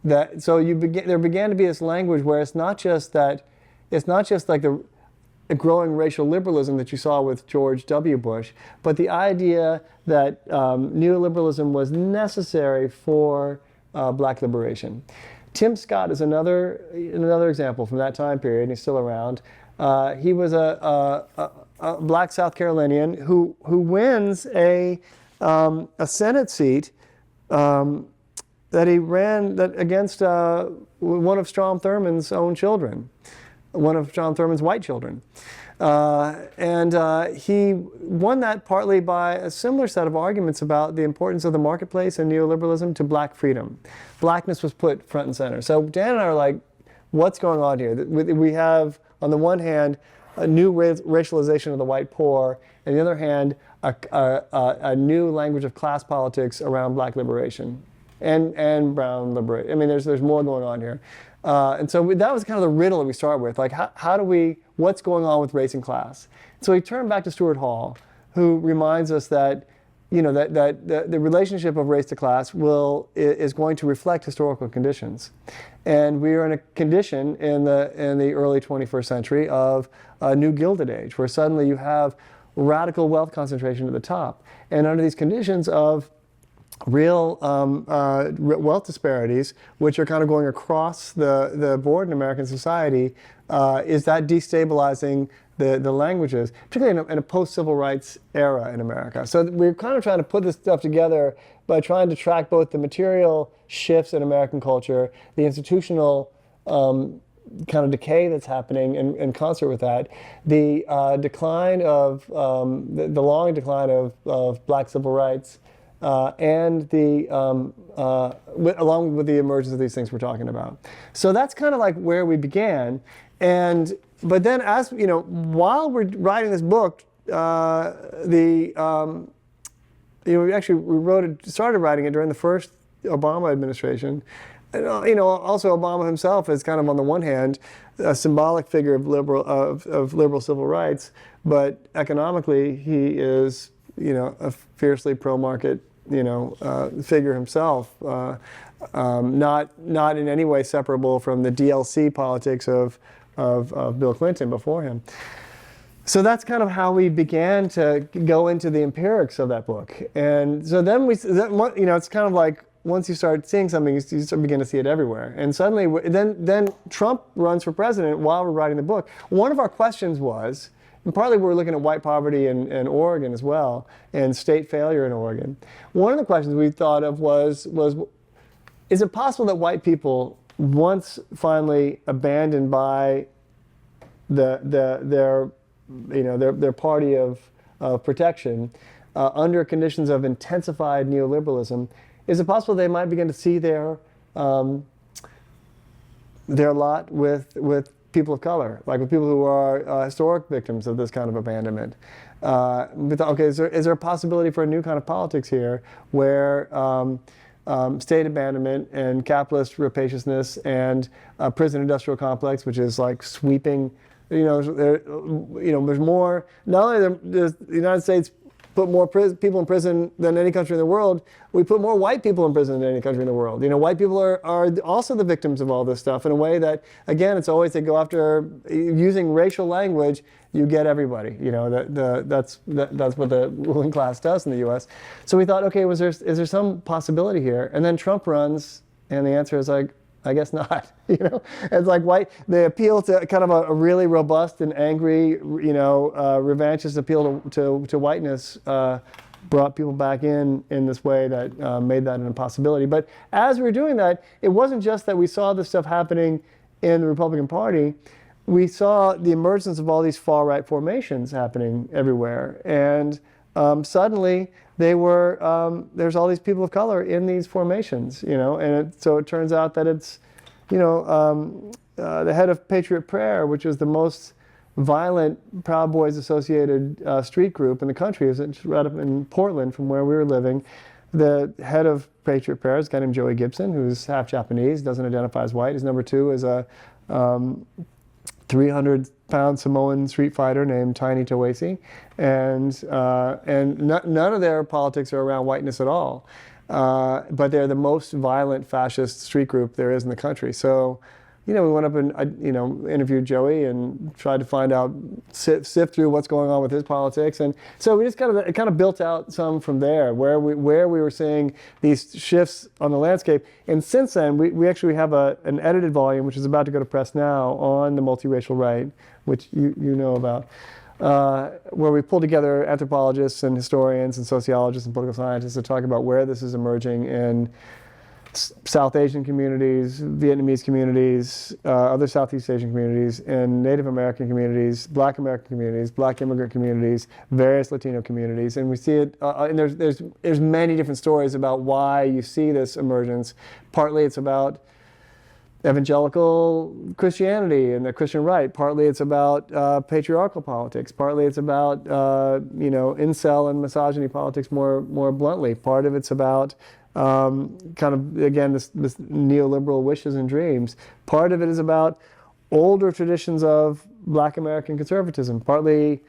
There began to be this language where it's not just like the growing racial liberalism that you saw with George W. Bush, but the idea that neoliberalism was necessary for black liberation. Tim Scott is another example from that time period, and he's still around. He was a black South Carolinian who wins a Senate seat that he ran against one of Strom Thurmond's own children, one of Strom Thurmond's white children. He won that partly by a similar set of arguments about the importance of the marketplace and neoliberalism to black freedom. Blackness was put front and center. So Dan and I are like, what's going on here? We have, on the one hand, a new racialization of the white poor, and on the other hand, a new language of class politics around black liberation and brown liberation. I mean, there's more going on here. And so that was kind of the riddle that we start with. Like, what's going on with race and class? So we turn back to Stuart Hall, who reminds us that, that the relationship of race to class is going to reflect historical conditions. And we are in a condition in the early 21st century of a new Gilded Age, where suddenly you have radical wealth concentration at the top. And under these conditions of real wealth disparities, which are kind of going across the board in American society, is that destabilizing the languages, particularly in a post-civil rights era in America. So we're kind of trying to put this stuff together by trying to track both the material shifts in American culture, the institutional kind of decay that's happening in concert with that, the decline of, the long decline of black civil rights, and along with the emergence of these things we're talking about. So that's kind of like where we began. But then, while we're writing this book, we started writing it during the first Obama administration. And, also Obama himself is kind of, on the one hand, a symbolic figure of liberal civil rights, but economically he is, a fiercely pro-market, figure himself, not in any way separable from the DLC politics of Bill Clinton before him. So that's kind of how we began to go into the empirics of that book. And so then it's kind of like, once you start seeing something, you begin to see it everywhere. And suddenly, then Trump runs for president while we're writing the book. One of our questions was, and partly we were looking at white poverty in Oregon as well, and state failure in Oregon. One of the questions we thought of was is it possible that white people, once finally abandoned by their party of protection, under conditions of intensified neoliberalism, is it possible they might begin to see their lot with people of color, like with people who are historic victims of this kind of abandonment? We thought, okay, is there a possibility for a new kind of politics here where state abandonment and capitalist rapaciousness and prison industrial complex, which is like sweeping, there's more, not only does the United States put more people in prison than any country in the world, we put more white people in prison than any country in the world. White people are also the victims of all this stuff in a way that, again, it's always they go after, using racial language, you get everybody. That's what the ruling class does in the U.S. So we thought, okay, is there some possibility here? And then Trump runs, and the answer is like, I guess not. You know, it's like they appeal to kind of a really robust and angry, revanchist appeal to whiteness. Brought people back in this way that made that an impossibility. But as we were doing that, it wasn't just that we saw this stuff happening in the Republican Party. We saw the emergence of all these far-right formations happening everywhere. And suddenly, there's all these people of color in these formations, and so it turns out that it's, the head of Patriot Prayer, which is the most violent Proud Boys associated street group in the country, is right up in Portland from where we were living. The head of Patriot Prayer is a guy named Joey Gibson, who's half Japanese, doesn't identify as white. His number two is a 300-pound Samoan street fighter named Tiny Tawasi, and none of their politics are around whiteness at all. But they're the most violent fascist street group there is in the country. So, we went up and interviewed Joey and tried to find out, sift through what's going on with his politics, and so we just kind of built out some from there, where we were seeing these shifts on the landscape. And since then, we actually have an edited volume, which is about to go to press now, on the multiracial right, which you know about, where we pull together anthropologists and historians and sociologists and political scientists to talk about where this is emerging in South Asian communities, Vietnamese communities, other Southeast Asian communities, and Native American communities, Black American communities, Black immigrant communities, various Latino communities, and we see it. And there's many different stories about why you see this emergence. Partly it's about evangelical Christianity and the Christian right. Partly it's about patriarchal politics. Partly it's about incel and misogyny politics more bluntly. Part of it's about kind of, again, this neoliberal wishes and dreams. Part of it is about older traditions of Black American conservatism. Partly,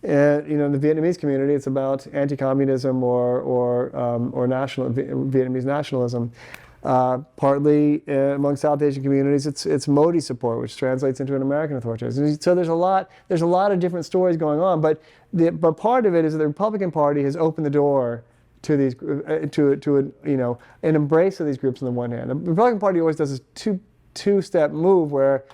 in the Vietnamese community, it's about anti-communism or Vietnamese nationalism. Partly among South Asian communities, it's Modi support, which translates into an American authoritarianism. So there's a lot of different stories going on. But part of it is that the Republican Party has opened the door to these, an embrace of these groups on the one hand. The Republican Party always does this two-step move where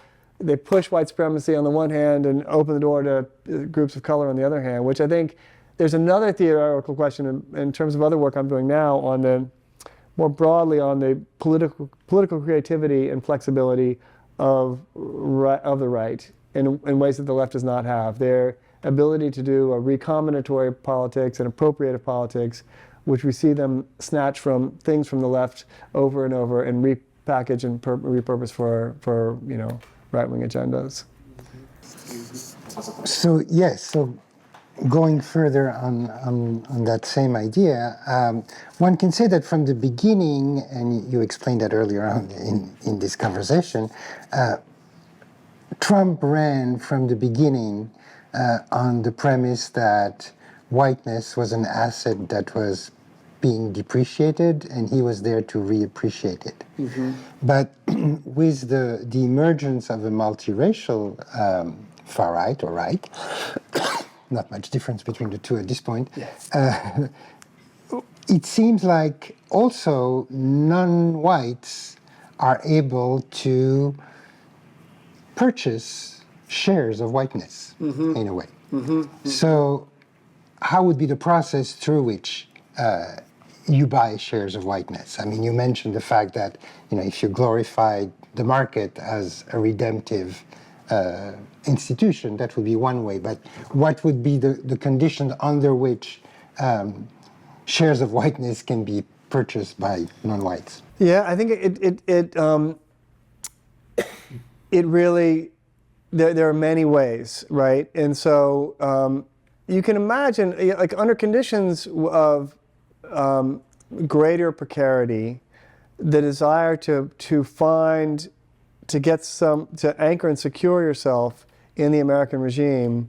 they push white supremacy on the one hand and open the door to groups of color on the other hand, which I think there's another theoretical question in terms of other work I'm doing now more broadly on the political creativity and flexibility of the right in ways that the left does not have. Their ability to do a recombinatory politics and appropriative politics, which we see them snatch from things from the left over and over and repackage and repurpose for right-wing agendas. So yes, so going further on that same idea, one can say that from the beginning, and you explained that earlier on in this conversation, Trump ran from the beginning on the premise that whiteness was an asset that was being depreciated, and he was there to reappreciate it. Mm-hmm. But with the emergence of a multiracial far right or right, not much difference between the two at this point, yes. It seems like also non-whites are able to purchase shares of whiteness, mm-hmm. in a way. Mm-hmm. Mm-hmm. So how would be the process through which you buy shares of whiteness? I mean, you mentioned the fact that, if you glorify the market as a redemptive institution, that would be one way. But what would be the conditions under which shares of whiteness can be purchased by non-whites? Yeah, I think it really, there are many ways, right? And so you can imagine, like under conditions of greater precarity, the desire to anchor and secure yourself in the American regime.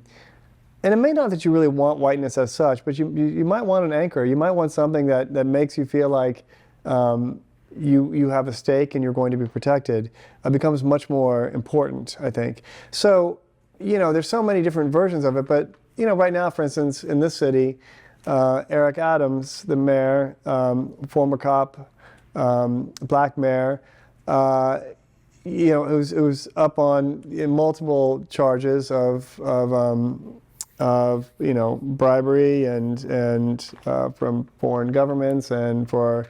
And it may not that you really want whiteness as such, but you might want an anchor. You might want something that makes you feel like you have a stake and you're going to be protected. Becomes much more important, I think. So, there's so many different versions of it, but, right now, for instance, in this city, Eric Adams, the mayor, former cop, black mayor, who's up on multiple charges of bribery and from foreign governments and for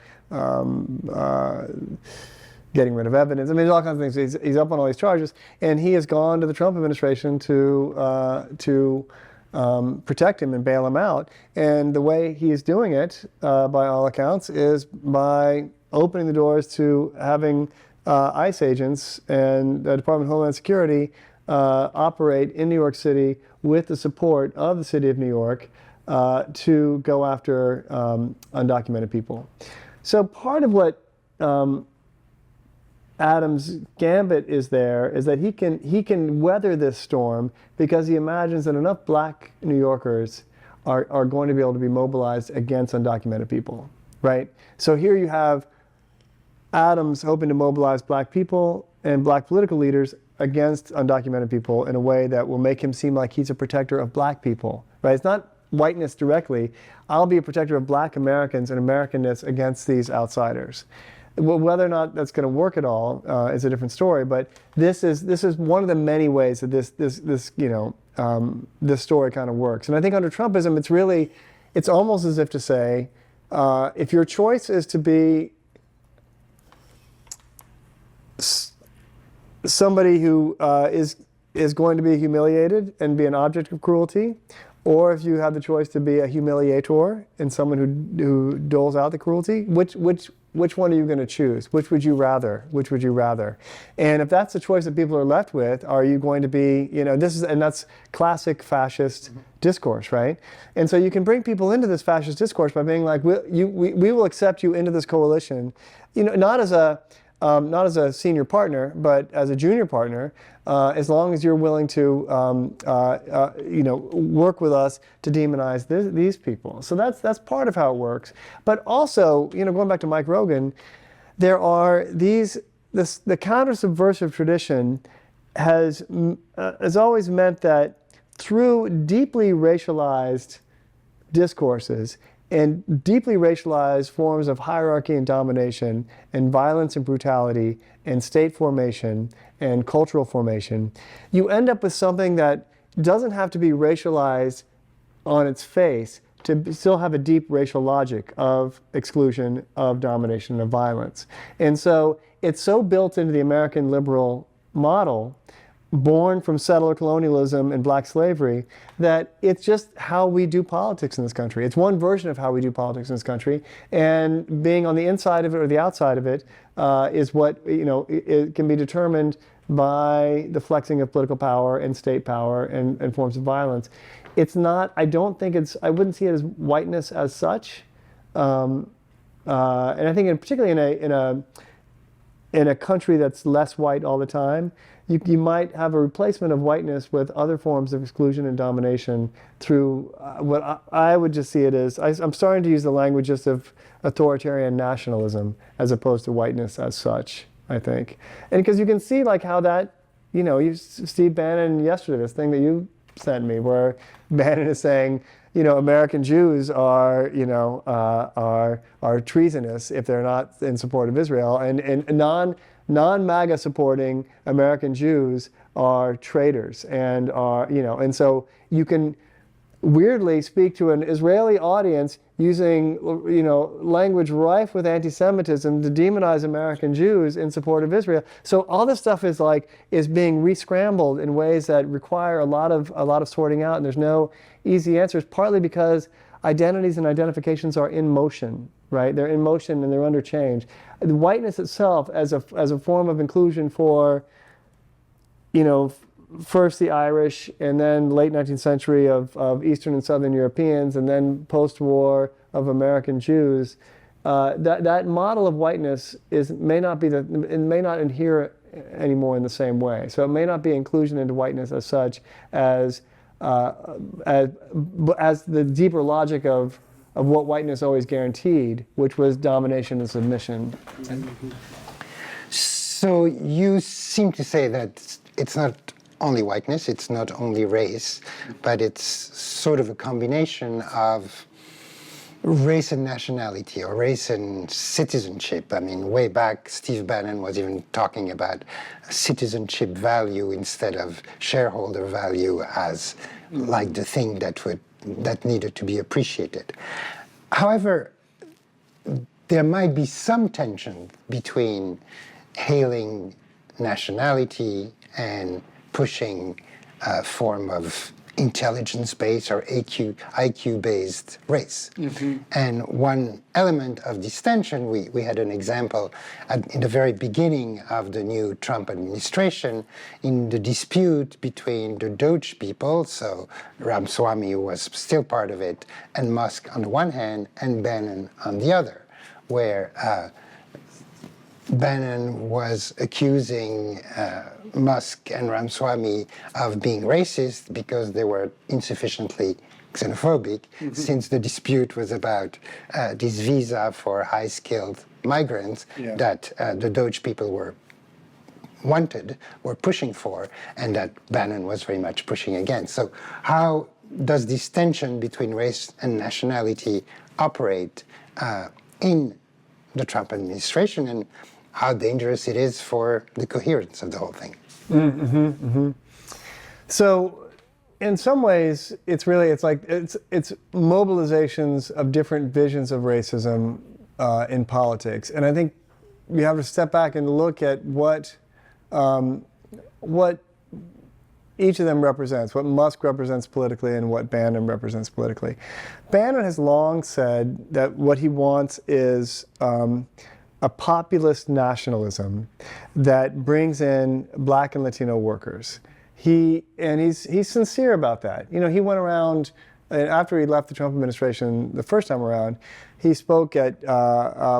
getting rid of evidence. I mean, there's all kinds of things. He's up on all these charges, and he has gone to the Trump administration to protect him and bail him out. And the way he's doing it, by all accounts, is by opening the doors to having ICE agents and the Department of Homeland Security operate in New York City with the support of the city of New York to go after undocumented people. So part of what Adams' gambit is that he can weather this storm because he imagines that enough black New Yorkers are going to be able to be mobilized against undocumented people, right? So here you have Adams hoping to mobilize black people and black political leaders against undocumented people in a way that will make him seem like he's a protector of black people, right? It's not whiteness directly. I'll be a protector of black Americans and Americanness against these outsiders. Well, whether or not that's going to work at all is a different story. But this is one of the many ways that this story kind of works. And I think under Trumpism, it's almost as if to say, if your choice is to be somebody who is going to be humiliated and be an object of cruelty, or if you have the choice to be a humiliator and someone who doles out the cruelty, which one are you going to choose? Which would you rather? Which would you rather? And if that's the choice that people are left with, are you going to be, that's classic fascist discourse, right? And so you can bring people into this fascist discourse by being like, we will accept you into this coalition, not as a senior partner, but as a junior partner, as long as you're willing to, work with us to demonize these people. So that's part of how it works. But also, going back to Mike Rogan, there are the counter-subversive tradition has always meant that through deeply racialized discourses and deeply racialized forms of hierarchy and domination and violence and brutality and state formation and cultural formation, you end up with something that doesn't have to be racialized on its face to still have a deep racial logic of exclusion, of domination, of violence. And so it's so built into the American liberal model, born from settler colonialism and black slavery, that it's just how we do politics in this country. It's one version of how we do politics in this country, and being on the inside of it or the outside of it is what, it can be determined by the flexing of political power and state power and forms of violence. It's not, I wouldn't see it as whiteness as such. And I think particularly in a country that's less white all the time, you might have a replacement of whiteness with other forms of exclusion and domination through what I would just see it as. I'm starting to use the language just of authoritarian nationalism as opposed to whiteness as such, I think. And because you can see like how that, Steve Bannon yesterday, this thing that you sent me, where Bannon is saying, American Jews are treasonous if they're not in support of Israel, and non-MAGA supporting American Jews are traitors, and and so you can weirdly speak to an Israeli audience using language rife with anti-Semitism to demonize American Jews in support of Israel. So all this stuff is being re-scrambled in ways that require a lot of sorting out, and there's no easy answers, partly because identities and identifications are in motion, right? They're in motion and they're under change. The whiteness itself as a form of inclusion for, first the Irish and then late 19th century of Eastern and Southern Europeans and then post-war of American Jews, that model of whiteness may not adhere anymore in the same way. So it may not be inclusion into whiteness as such as the deeper logic of what whiteness always guaranteed, which was domination and submission. So you seem to say that it's not only whiteness, it's not only race, but it's sort of a combination of race and nationality, or race and citizenship. I mean, way back, Steve Bannon was even talking about citizenship value instead of shareholder value as like the thing that needed to be appreciated. However, there might be some tension between hailing nationality and pushing a form of intelligence-based or IQ-based race. And one element of this tension, we had an example in the very beginning of the new Trump administration in the dispute between the Doge people, so Ramaswamy, who was still part of it, and Musk on the one hand, and Bannon on the other, where Bannon was accusing Musk and Ramaswamy of being racist because they were insufficiently xenophobic, since the dispute was about this visa for high-skilled migrants that the Doge people were pushing for, and that Bannon was very much pushing against. So how does this tension between race and nationality operate in the Trump administration, and how dangerous it is for the coherence of the whole thing? So, in some ways, it's mobilizations of different visions of racism in politics, and I think you have to step back and look at what each of them represents, what Musk represents politically and what Bannon represents politically. Bannon has long said that what he wants is a populist nationalism that brings in Black and Latino workers. He's sincere about that. You know, he went around, after he left the Trump administration the first time around, he spoke at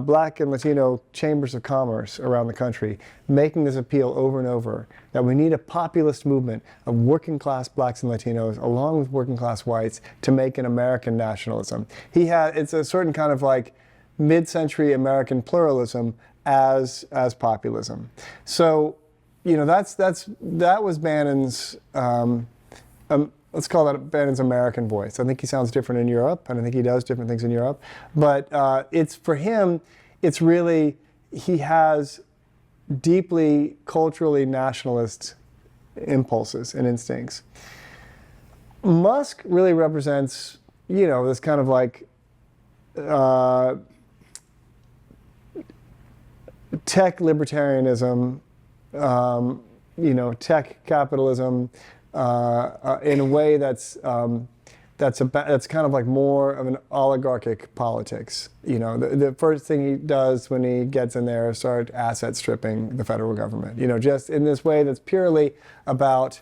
Black and Latino chambers of commerce around the country, making this appeal over and over, that we need a populist movement of working class Blacks and Latinos along with working class whites to make an American nationalism. It's a certain kind of like mid-century American pluralism as populism. So, you know, that was Bannon's, let's call that Bannon's American voice. I think he sounds different in Europe, and I think he does different things in Europe. But for him, it's really, he has deeply culturally nationalist impulses and instincts. Musk really represents, you know, this kind of like tech libertarianism, tech capitalism, in a way that's kind of like more of an oligarchic politics. You know, the first thing he does when he gets in there is start asset stripping the federal government. You know, just in this way that's purely about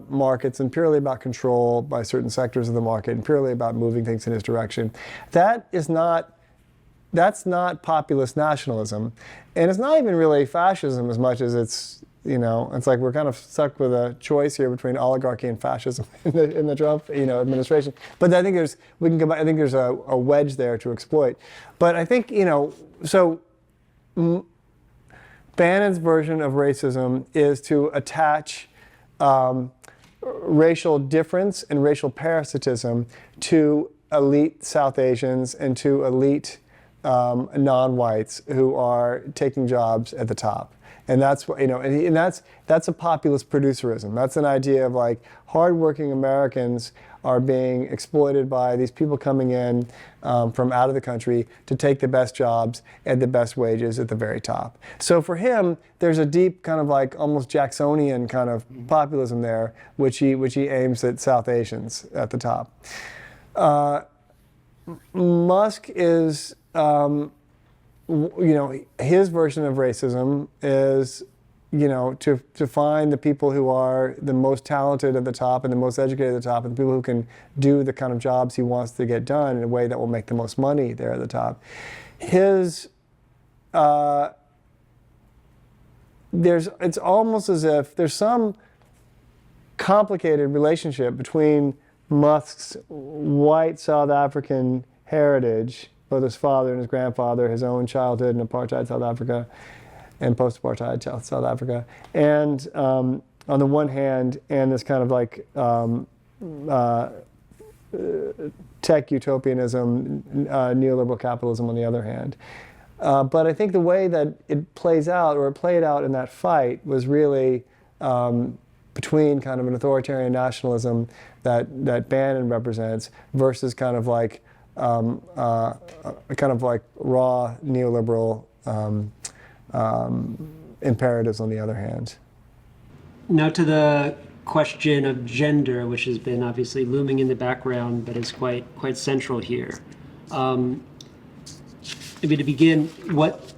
markets and purely about control by certain sectors of the market and purely about moving things in his direction. That's not populist nationalism, and it's not even really fascism as much as it's, you know, it's like we're kind of stuck with a choice here between oligarchy and fascism in the Trump, you know, administration. But I think there's a wedge there to exploit. But I think, you know, so Bannon's version of racism is to attach racial difference and racial parasitism to elite South Asians and to elite non-whites who are taking jobs at the top. And that's what, you know, and that's a populist producerism. That's an idea of like hardworking Americans are being exploited by these people coming in from out of the country to take the best jobs at the best wages at the very top. So for him, there's a deep kind of like almost Jacksonian kind of populism there, which he aims at South Asians at the top. Musk is, you know, his version of racism is, you know, to find the people who are the most talented at the top and the most educated at the top and the people who can do the kind of jobs he wants to get done in a way that will make the most money there at the top. It's almost as if there's some complicated relationship between Musk's white South African heritage, both his father and his grandfather, his own childhood in apartheid South Africa and post-apartheid South Africa, and on the one hand, and this kind of like tech utopianism, neoliberal capitalism on the other hand. But I think the way that it plays out, or it played out in that fight, was really between kind of an authoritarian nationalism that Bannon represents versus kind of like raw neoliberal imperatives on the other hand. Now to the question of gender, which has been obviously looming in the background, but is quite central here. Maybe to begin, what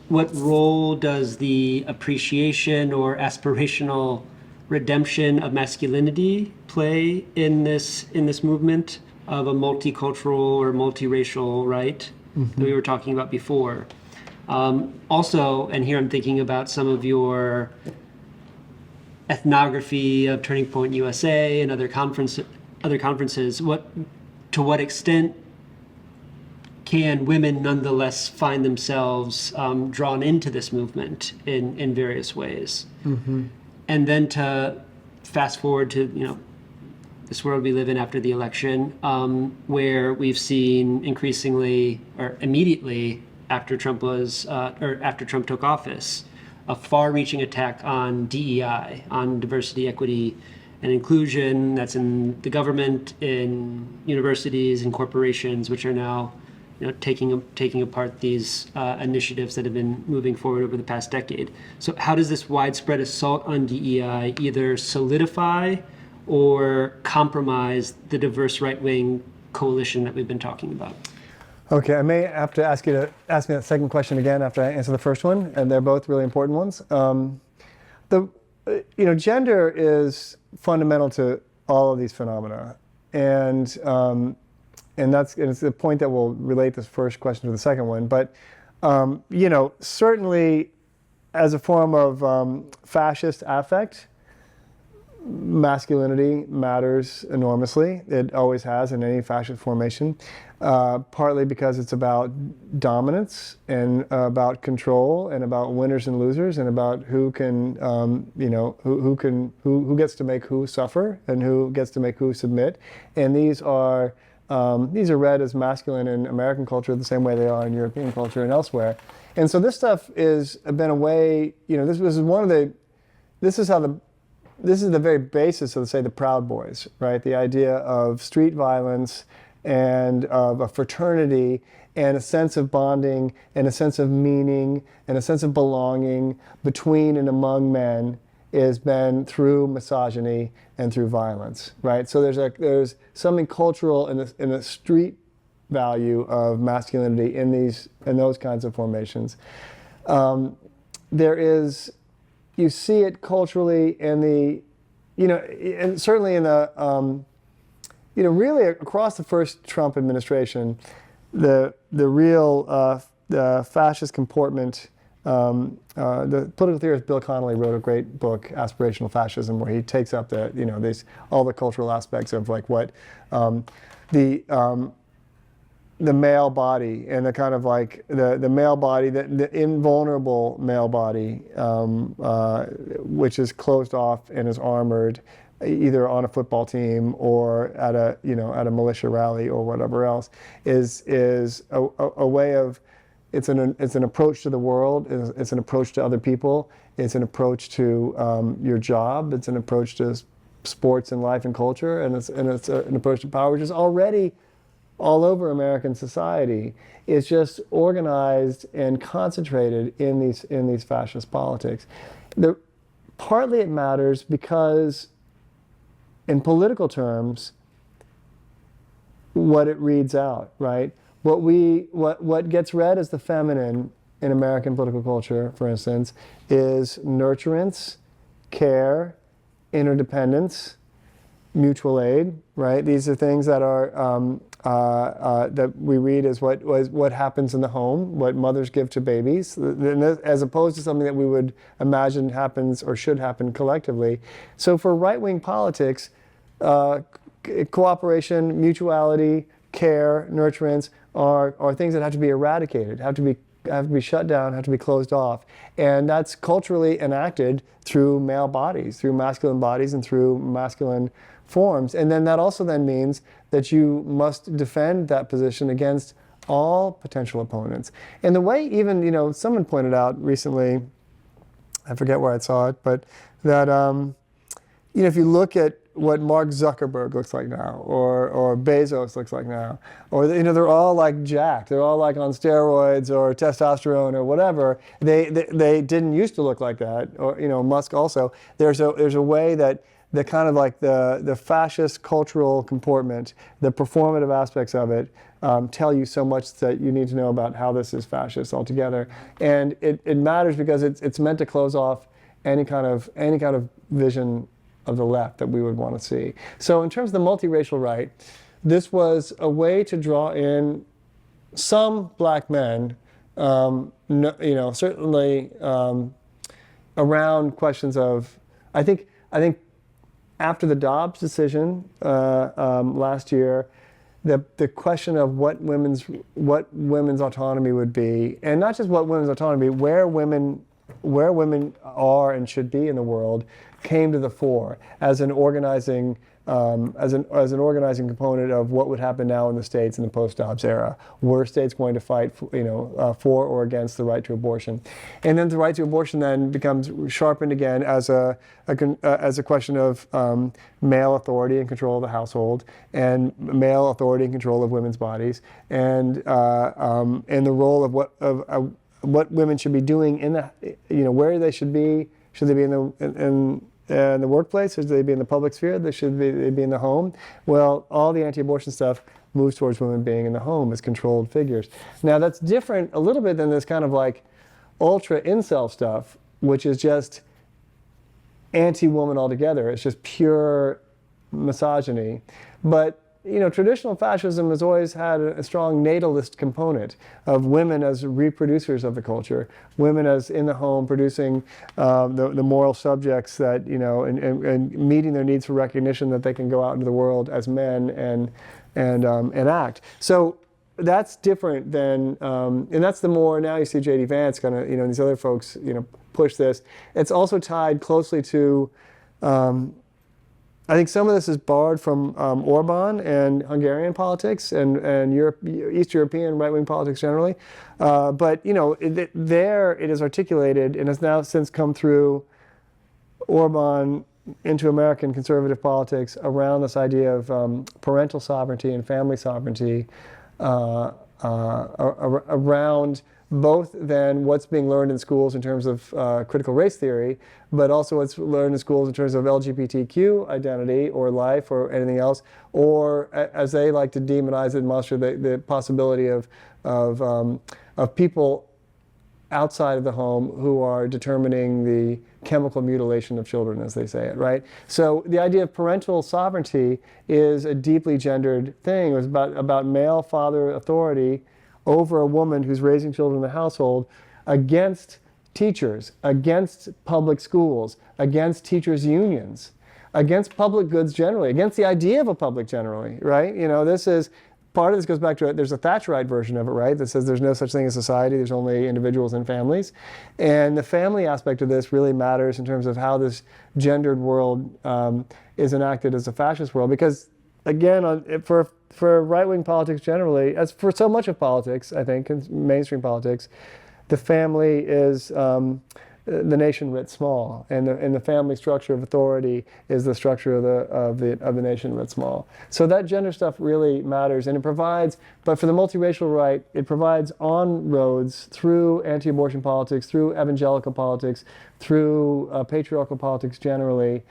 role does the appreciation or aspirational redemption of masculinity play in this movement of a multicultural or multiracial right that we were talking about before? Also, and here I'm thinking about some of your ethnography of Turning Point USA and other conferences. To what extent can women nonetheless find themselves drawn into this movement in various ways? And then to fast forward to this world we live in after the election, where we've seen increasingly or immediately after Trump took office, a far-reaching attack on DEI, on diversity, equity, and inclusion. That's in the government, in universities, and corporations, which are now taking apart these initiatives that have been moving forward over the past decade. So how does this widespread assault on DEI either solidify or compromise the diverse right-wing coalition that we've been talking about? Okay, I may have to ask you to ask me that second question again after I answer the first one, and they're both really important ones. Gender is fundamental to all of these phenomena, and it's the point that will relate this first question to the second one. But certainly, as a form of fascist affect, masculinity matters enormously. It always has in any fascist formation, partly because it's about dominance and about control and about winners and losers and about who can, who gets to make who suffer and who gets to make who submit. And these are read as masculine in American culture the same way they are in European culture and elsewhere. And so this stuff has been a way, this is the very basis of, say, the Proud Boys, right? The idea of street violence and of a fraternity and a sense of bonding and a sense of meaning and a sense of belonging between and among men has been through misogyny and through violence, right? So there's something cultural in the street value of masculinity in those kinds of formations. You see it culturally in and certainly in the, really across the first Trump administration, the real fascist comportment. The political theorist Bill Connolly wrote a great book, Aspirational Fascism, where he takes up all the cultural aspects of like what the male body and the kind of like the male body, the invulnerable male body, which is closed off and is armored, either on a football team or at a militia rally or whatever else, is a way of, it's an approach to the world, it's an approach to other people, it's an approach to your job, it's an approach to sports and life and culture, and it's an approach to power, which is already all over American society. It's just organized and concentrated in these fascist politics. Partly it matters because, in political terms, what it reads out, right? What gets read as the feminine in American political culture, for instance, is nurturance, care, interdependence, mutual aid, right? These are things that are that we read as what happens in the home, what mothers give to babies, as opposed to something that we would imagine happens or should happen collectively. So for right-wing politics, cooperation, mutuality, care, nurturance are things that have to be eradicated, have to be shut down, have to be closed off. And that's culturally enacted through male bodies, through masculine bodies and through masculine forms. And then that also then means that you must defend that position against all potential opponents. And the way even, someone pointed out recently, I forget where I saw it, but that, if you look at what Mark Zuckerberg looks like now, or Bezos looks like now, or they're all like jacked, they're all like on steroids or testosterone or whatever. They didn't used to look like that. Or Musk also. There's a way that the kind of like the fascist cultural comportment, the performative aspects of it, tell you so much that you need to know about how this is fascist altogether. And it matters because it's meant to close off any kind of vision of the left that we would want to see. So in terms of the multiracial right, this was a way to draw in some black men, certainly around questions of, I think after the Dobbs decision last year, the question of what women's autonomy would be, and not just what women's autonomy, where women are and should be in the world, came to the fore as an organizing component of what would happen now in the states in the post-Dobbs era. Were states going to fight, for or against the right to abortion? And then the right to abortion then becomes sharpened again as a question of male authority and control of the household, and male authority and control of women's bodies, and the role of what women should be doing in the, where they should be. Should they be in the workplace? Should they be in the public sphere? Should they be in the home? Well, all the anti-abortion stuff moves towards women being in the home as controlled figures. Now, that's different a little bit than this kind of like ultra incel stuff, which is just anti-woman altogether. It's just pure misogyny. But traditional fascism has always had a strong natalist component of women as reproducers of the culture, women as in the home producing the moral subjects that, and meeting their needs for recognition that they can go out into the world as men and act. So that's different than, and that's the more, now you see J.D. Vance kind of, these other folks, push this. It's also tied closely to, I think some of this is borrowed from Orban and Hungarian politics and East European right-wing politics generally. But, there it is articulated and has now since come through Orban into American conservative politics around this idea of parental sovereignty and family sovereignty, around both then what's being learned in schools in terms of critical race theory, but also what's learned in schools in terms of LGBTQ identity or life or anything else, or as they like to demonize it, the possibility of people outside of the home who are determining the chemical mutilation of children, as they say it, right? So the idea of parental sovereignty is a deeply gendered thing. It was about male father authority over a woman who's raising children in the household against teachers, against public schools, against teachers' unions, against public goods generally, against the idea of a public generally, right? This is, part of this goes back to, there's a Thatcherite version of it, right? That says there's no such thing as society, there's only individuals and families. And the family aspect of this really matters in terms of how this gendered world is enacted as a fascist world, because again, for right-wing politics generally, as for so much of politics, I think, in mainstream politics, the family is the nation writ small, and the family structure of authority is the structure of the nation writ small. So that gender stuff really matters, and it provides. But for the multiracial right, it provides on-roads through anti-abortion politics, through evangelical politics, through patriarchal politics generally.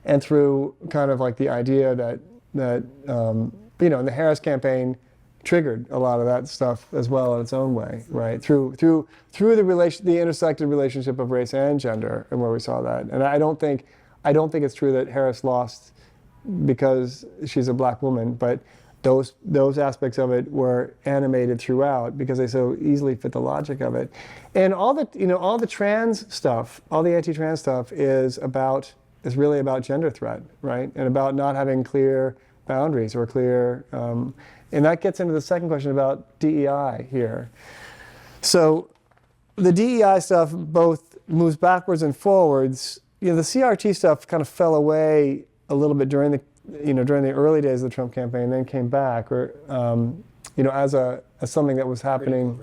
And through kind of like the idea that and the Harris campaign triggered a lot of that stuff as well in its own way, right? Through the intersected relationship of race and gender, and where we saw that. And I don't think it's true that Harris lost because she's a black woman, but those aspects of it were animated throughout because they so easily fit the logic of it. And all the trans stuff, all the anti-trans stuff is really about gender threat, right? And about not having clear boundaries or clear, and that gets into the second question about DEI here. So the DEI stuff both moves backwards and forwards. The CRT stuff kind of fell away a little bit during during the early days of the Trump campaign, then came back, or as something that was happening.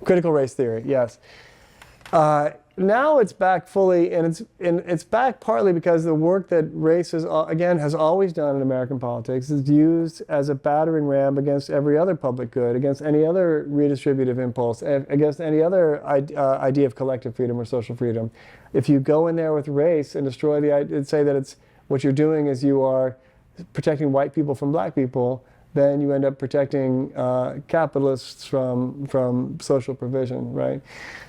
Critical race theory, yes. Now it's back fully, and it's back partly because the work that race has always done in American politics is used as a battering ram against every other public good, against any other redistributive impulse, against any other idea of collective freedom or social freedom. If you go in there with race and destroy the idea, say that it's what you're doing is you are protecting white people from black people, then you end up protecting capitalists from social provision, right?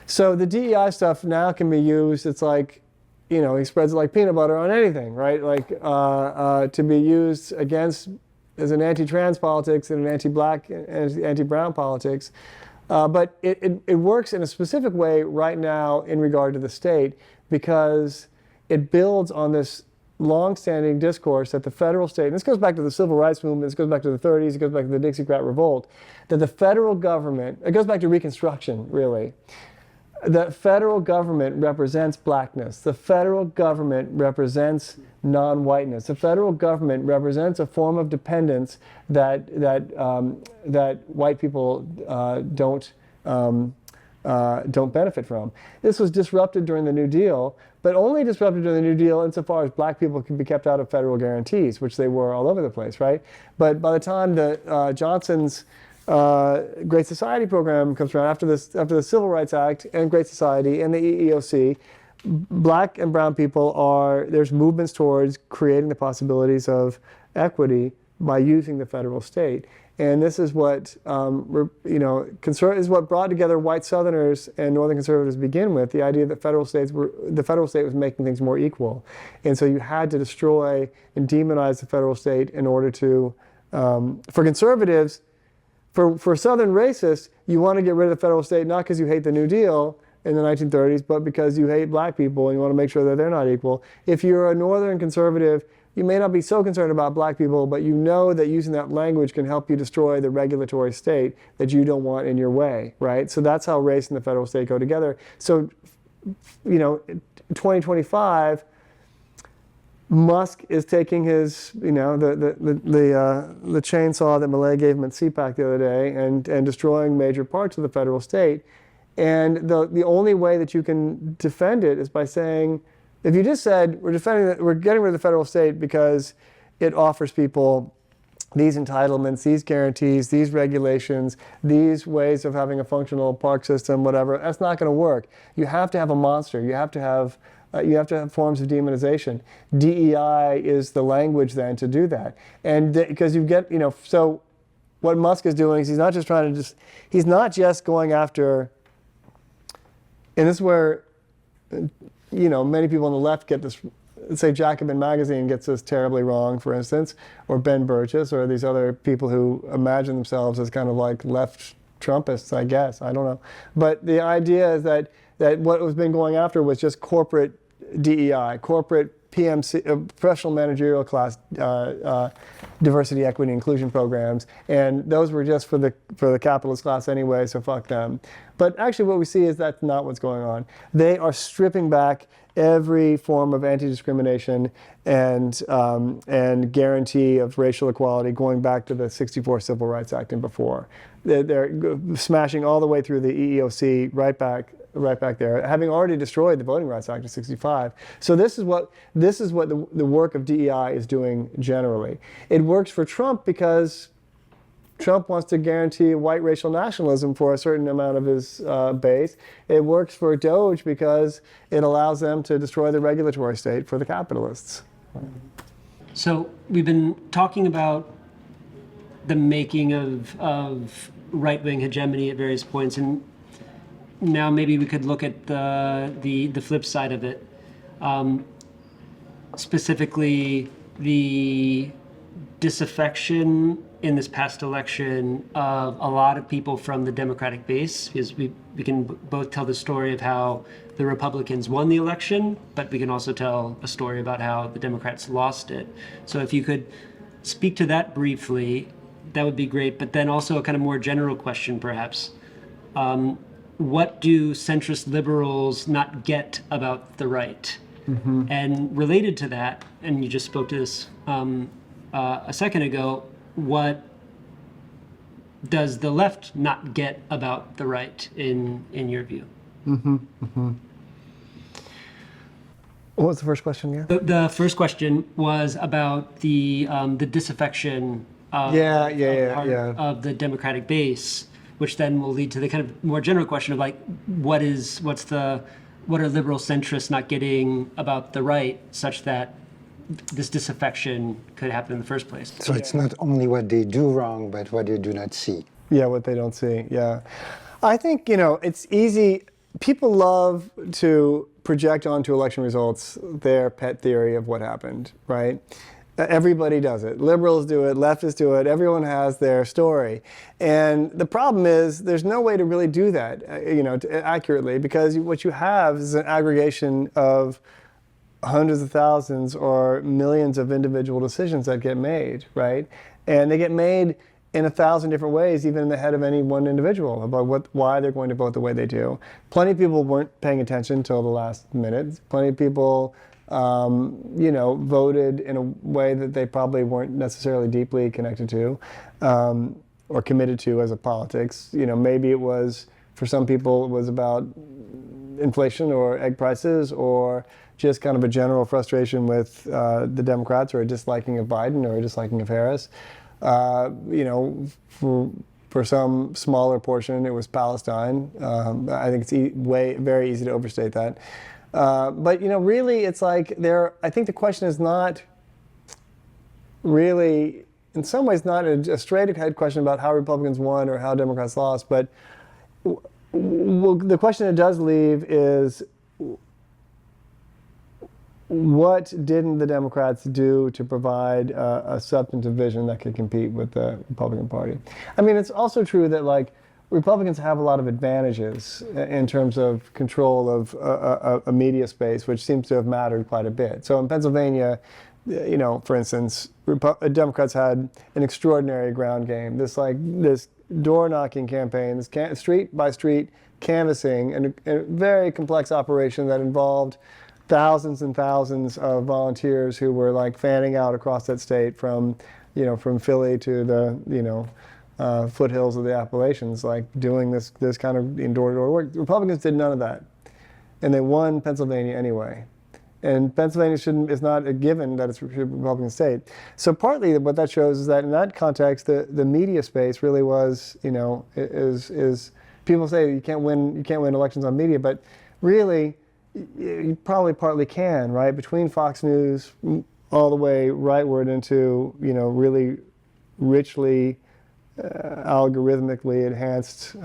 So the DEI stuff now can be used, it's like, he spreads it like peanut butter on anything, right? Like to be used against, as an anti-trans politics and an anti-black, anti-brown politics. But it works in a specific way right now in regard to the state because it builds on this long-standing discourse that the federal state, and this goes back to the civil rights movement, this goes back to the 30s, it goes back to the Dixiecrat revolt, that the federal government, it goes back to Reconstruction, really. The federal government represents blackness. The federal government represents non-whiteness. The federal government represents a form of dependence that white people don't benefit from. This was disrupted during the New Deal, but only disrupted during the New Deal insofar as black people can be kept out of federal guarantees, which they were all over the place, right? But by the time the Johnson's Great Society program comes around, after the Civil Rights Act and Great Society and the EEOC, black and brown people there's movements towards creating the possibilities of equity by using the federal state. And this is what is what brought together white Southerners and Northern conservatives to begin with, the idea that the federal state was making things more equal. And so you had to destroy and demonize the federal state in order to, for conservatives, for Southern racists, you want to get rid of the federal state not because you hate the New Deal in the 1930s, but because you hate black people and you want to make sure that they're not equal. If you're a Northern conservative, you may not be so concerned about black people, but you know that using that language can help you destroy the regulatory state that you don't want in your way, right? So that's how race and the federal state go together. So, 2025, Musk is taking his, the chainsaw that Milei gave him at CPAC the other day and destroying major parts of the federal state. And the only way that you can defend it is by saying, if you just said, we're getting rid of the federal state because it offers people these entitlements, these guarantees, these regulations, these ways of having a functional park system, whatever, that's not going to work. You have to have a monster. You have to have forms of demonization. DEI is the language then to do that. And because you get, so what Musk is doing is he's not just going after, and this is where, many people on the left get this, say Jacobin Magazine gets this terribly wrong, for instance, or Ben Burgess, or these other people who imagine themselves as kind of like left Trumpists, I guess, I don't know. But the idea is that what was been going after was just corporate DEI, corporate PMC, professional managerial class diversity, equity, inclusion programs, and those were just for the capitalist class anyway, so fuck them. But actually what we see is that's not what's going on. They are stripping back every form of anti-discrimination and guarantee of racial equality going back to the '64 Civil Rights Act and before. They're smashing all the way through the EEOC right back there, having already destroyed the Voting Rights Act of '65. So this is what the work of DEI is doing generally. It works for Trump because Trump wants to guarantee white racial nationalism for a certain amount of his base. It works for Doge because it allows them to destroy the regulatory state for the capitalists. So we've been talking about the making of right-wing hegemony at various points, and now maybe we could look at the flip side of it, specifically the disaffection in this past election of a lot of people from the Democratic base, because we can both tell the story of how the Republicans won the election, but we can also tell a story about how the Democrats lost it. So if you could speak to that briefly, that would be great. But then also a kind of more general question, perhaps. What do centrist liberals not get about the right? Mm-hmm. And related to that, and you just spoke to this, a second ago, what does the left not get about the right in your view? What was the first question again? The first question was about the disaffection of the Democratic base, which then will lead to the kind of more general question of like, what are liberal centrists not getting about the right such that this disaffection could happen in the first place? So it's not only what they do wrong, but what they do not see. Yeah, what they don't see, yeah. I think, it's easy. People love to project onto election results their pet theory of what happened, right? Everybody does it. Liberals do it, leftists do it, everyone has their story. And the problem is there's no way to really do that, accurately, because what you have is an aggregation of hundreds of thousands or millions of individual decisions that get made, right? And they get made in 1,000 different ways, even in the head of any one individual, about why they're going to vote the way they do. Plenty of people weren't paying attention until the last minute. Plenty of people, voted in a way that they probably weren't necessarily deeply connected to or committed to as a politics. Maybe it was, for some people, it was about inflation or egg prices or just kind of a general frustration with the Democrats or a disliking of Biden or a disliking of Harris. For some smaller portion, it was Palestine. I think it's very easy to overstate that. But really, it's like I think the question is not really, in some ways, not a straight-ahead question about how Republicans won or how Democrats lost. But the question it does leave is, what didn't the Democrats do to provide a substantive vision that could compete with the Republican Party? I mean, it's also true that Republicans have a lot of advantages in terms of control of a media space, which seems to have mattered quite a bit. So in Pennsylvania, for instance, Democrats had an extraordinary ground game. This door-knocking campaign, this street by street canvassing, and a very complex operation that involved thousands and thousands of volunteers who were fanning out across that state from Philly to the foothills of the Appalachians, doing this kind of door-to-door work. Republicans did none of that, and they won Pennsylvania anyway. And Pennsylvania is not a given that it's a Republican state. So partly what that shows is that in that context, the media space really was, is people say you can't win elections on media, but really, you probably partly can, right? Between Fox News all the way rightward into, really richly, algorithmically enhanced,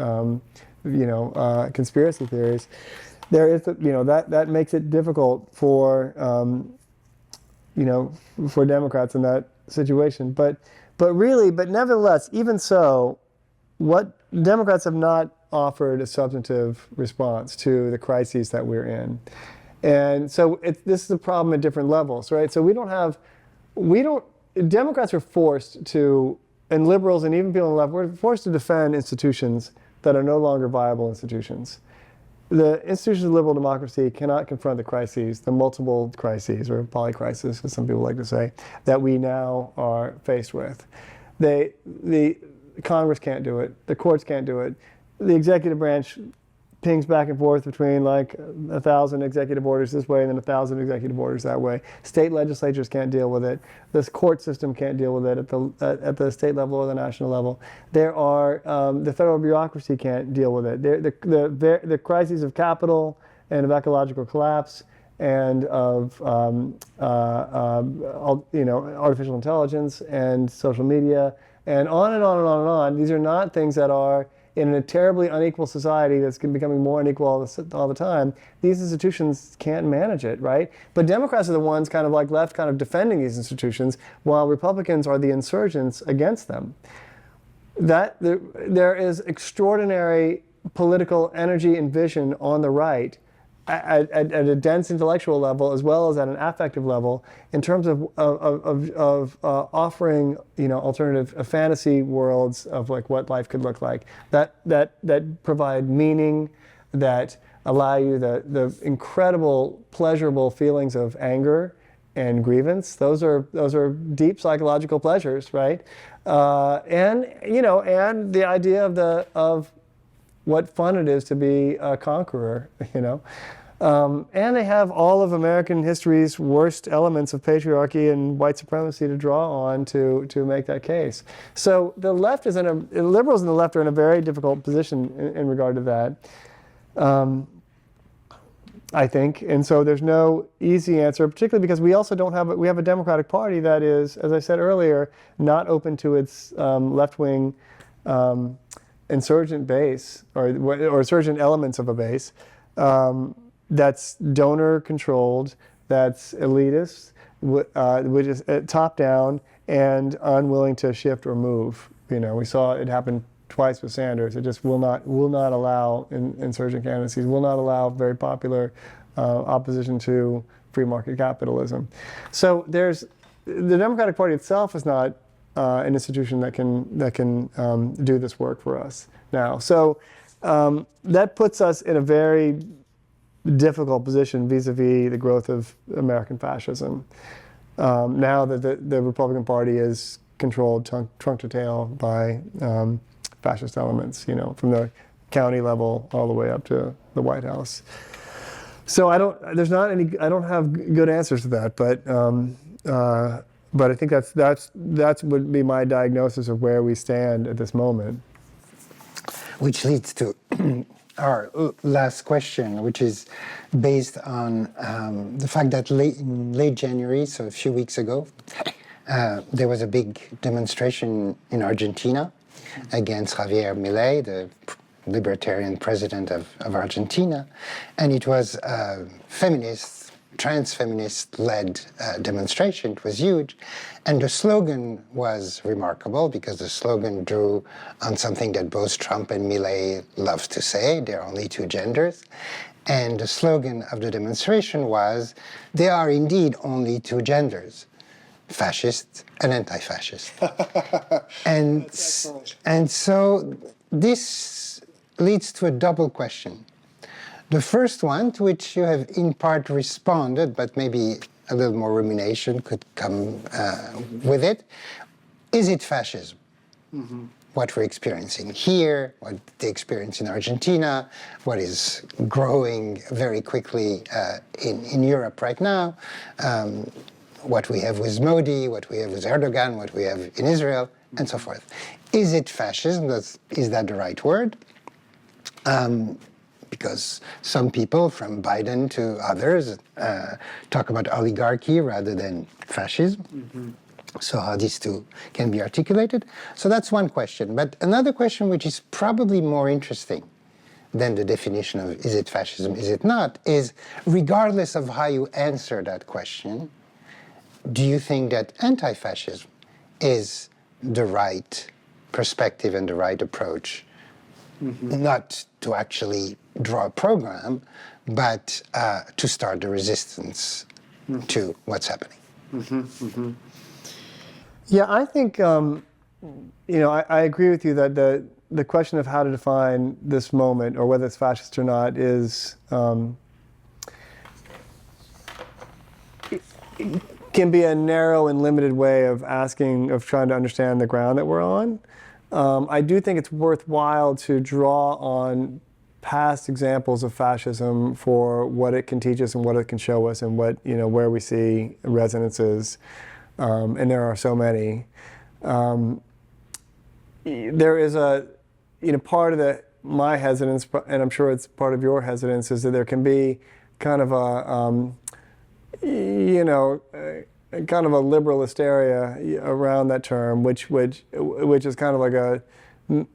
conspiracy theories. There is, that makes it difficult for, for Democrats in that situation. But nevertheless, even so, what Democrats have not offered a substantive response to the crises that we're in. And so this is a problem at different levels, right? So Democrats are forced to, and liberals and even people on the left, we're forced to defend institutions that are no longer viable institutions. The institutions of liberal democracy cannot confront the crises, the multiple crises, or polycrisis, as some people like to say, that we now are faced with. The Congress can't do it. The courts can't do it. The executive branch pings back and forth between 1,000 executive orders this way and then 1,000 executive orders that way. State legislatures can't deal with it. This court system can't deal with it at the state level or the national level. There are the federal bureaucracy can't deal with it. The crises of capital and of ecological collapse and of artificial intelligence and social media and on and on and on and on. These are not things that are in a terribly unequal society that's becoming more unequal all the time. These institutions can't manage it, right? But Democrats are the ones left defending these institutions, while Republicans are the insurgents against them. There is extraordinary political energy and vision on the right at a dense intellectual level as well as at an affective level in terms of offering alternative fantasy worlds of what life could look like that provide meaning, that allow you the incredible pleasurable feelings of anger and grievance. Those are deep psychological pleasures, right? And the idea of what fun it is to be a conqueror, and they have all of American history's worst elements of patriarchy and white supremacy to draw on to make that case. So the left liberals and the left are in a very difficult position in regard to that. I think, and so there's no easy answer, particularly because we also we have a Democratic Party that is, as I said earlier, not open to its left-wing insurgent base or insurgent elements of a base that's donor-controlled, that's elitist, which is top-down and unwilling to shift or move. We saw it happen twice with Sanders. It just will not allow insurgent candidacies, will not allow very popular opposition to free market capitalism. So the Democratic Party itself is not an institution that can do this work for us now. So that puts us in a very difficult position vis-a-vis the growth of American fascism. Now that the Republican Party is controlled trunk to tail by fascist elements, from the county level all the way up to the White House. So I don't have good answers to that, but I think that's would be my diagnosis of where we stand at this moment. Which leads to our last question, which is based on the fact that in late January, so a few weeks ago, there was a big demonstration in Argentina against Javier Milei, the libertarian president of Argentina. And it was a trans-feminist-led demonstration. It was huge. And the slogan was remarkable because the slogan drew on something that both Trump and Milei love to say: there are only two genders. And the slogan of the demonstration was, there are indeed only two genders: fascist and anti-fascist. And so this leads to a double question. The first one, to which you have in part responded, but maybe a little more rumination could come with it. Is it fascism? Mm-hmm. What we're experiencing here, what they experience in Argentina, what is growing very quickly in Europe right now, what we have with Modi, what we have with Erdogan, what we have in Israel, and so forth. Is it fascism? Is that the right word? Because some people, from Biden to others, talk about oligarchy rather than fascism. Mm-hmm. So how these two can be articulated. So that's one question. But another question, which is probably more interesting than the definition of is it fascism, is it not, is regardless of how you answer that question, do you think that anti-fascism is the right perspective and the right approach? Mm-hmm. Not to actually draw a program, but to start the resistance mm-hmm. to what's happening. Mm-hmm. Mm-hmm. Yeah, I think, I agree with you that the question of how to define this moment, or whether it's fascist or not, is can be a narrow and limited way of trying to understand the ground that we're on. I do think it's worthwhile to draw on past examples of fascism for what it can teach us and what it can show us, and what where we see resonances, and there are so many. There is part of my hesitance, and I'm sure it's part of your hesitance, is that there can be kind of a kind of a liberal hysteria around that term, which is kind of like a kind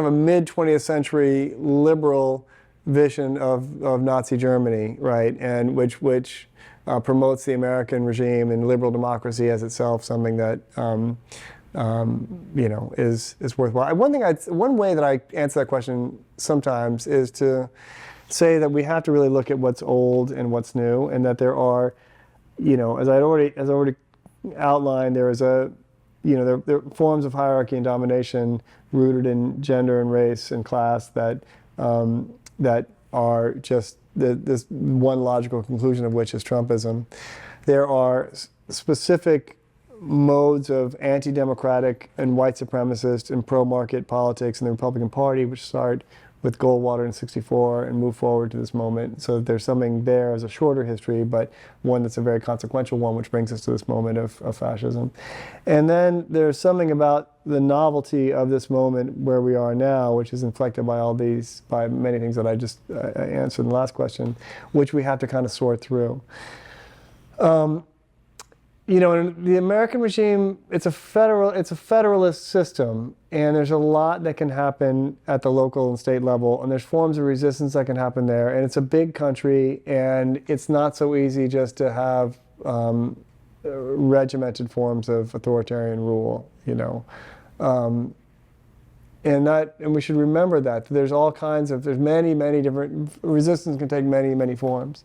of a mid-20th century liberal vision of Nazi Germany, right? And which promotes the American regime and liberal democracy as itself something that is worthwhile. One way that I answer that question sometimes is to say that we have to really look at what's old and what's new, and that there are, as I already outlined, there is there are forms of hierarchy and domination rooted in gender and race and class that are just this one logical conclusion of which is Trumpism. There are specific modes of anti-democratic and white supremacist and pro-market politics in the Republican Party, which start with Goldwater in '64 and move forward to this moment. So there's something there as a shorter history, but one that's a very consequential one, which brings us to this moment of fascism. And then there's something about the novelty of this moment where we are now, which is inflected by many things that I just answered in the last question, which we have to kind of sort through. You know, in the American regime, it's a federalist system, and there's a lot that can happen at the local and state level, and there's forms of resistance that can happen there, and it's a big country, and it's not so easy just to have regimented forms of authoritarian rule, you know. And we should remember that there's many different, resistance can take many forms.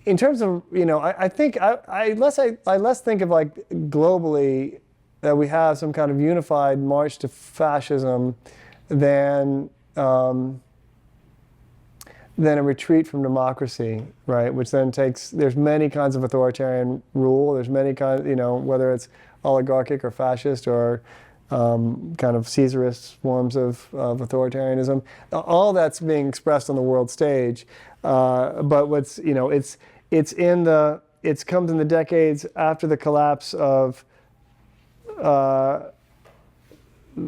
In terms of, you know, I think I less think of like globally that we have some kind of unified march to fascism than a retreat from democracy, right? Which then there's many kinds of authoritarian rule. There's many kinds, you know, whether it's oligarchic or fascist or kind of Caesarist forms of authoritarianism. All that's being expressed on the world stage. But what's, you know, it's comes in the decades after the collapse of the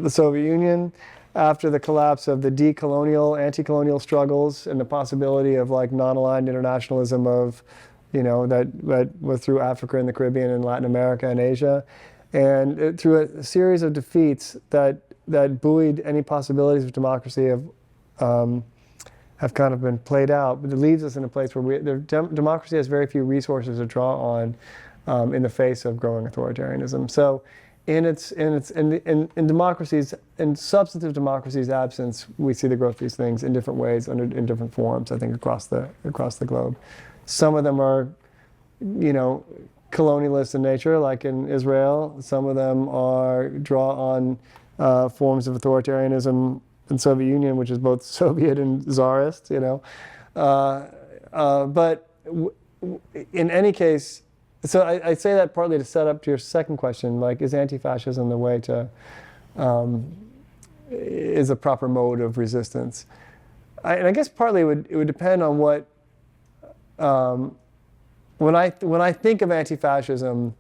Soviet Union, after the collapse of the decolonial, anti-colonial struggles, and the possibility of like non-aligned internationalism of, you know, that was through Africa and the Caribbean and Latin America and Asia, and through a series of defeats that buoyed any possibilities of democracy have kind of been played out, but it leaves us in a place where democracy has very few resources to draw on in the face of growing authoritarianism. So, in democracies, in substantive democracies' absence, we see the growth of these things in different ways, in different forms, I think, across the globe. Some of them are, you know, colonialist in nature, like in Israel. Some of them draw on forms of authoritarianism in Soviet Union, which is both Soviet and Tsarist, you know. But in any case, so I say that partly to set up to your second question, like, is anti-fascism the way to, is a proper mode of resistance? And I guess partly it would depend on what, when I think of anti-fascism,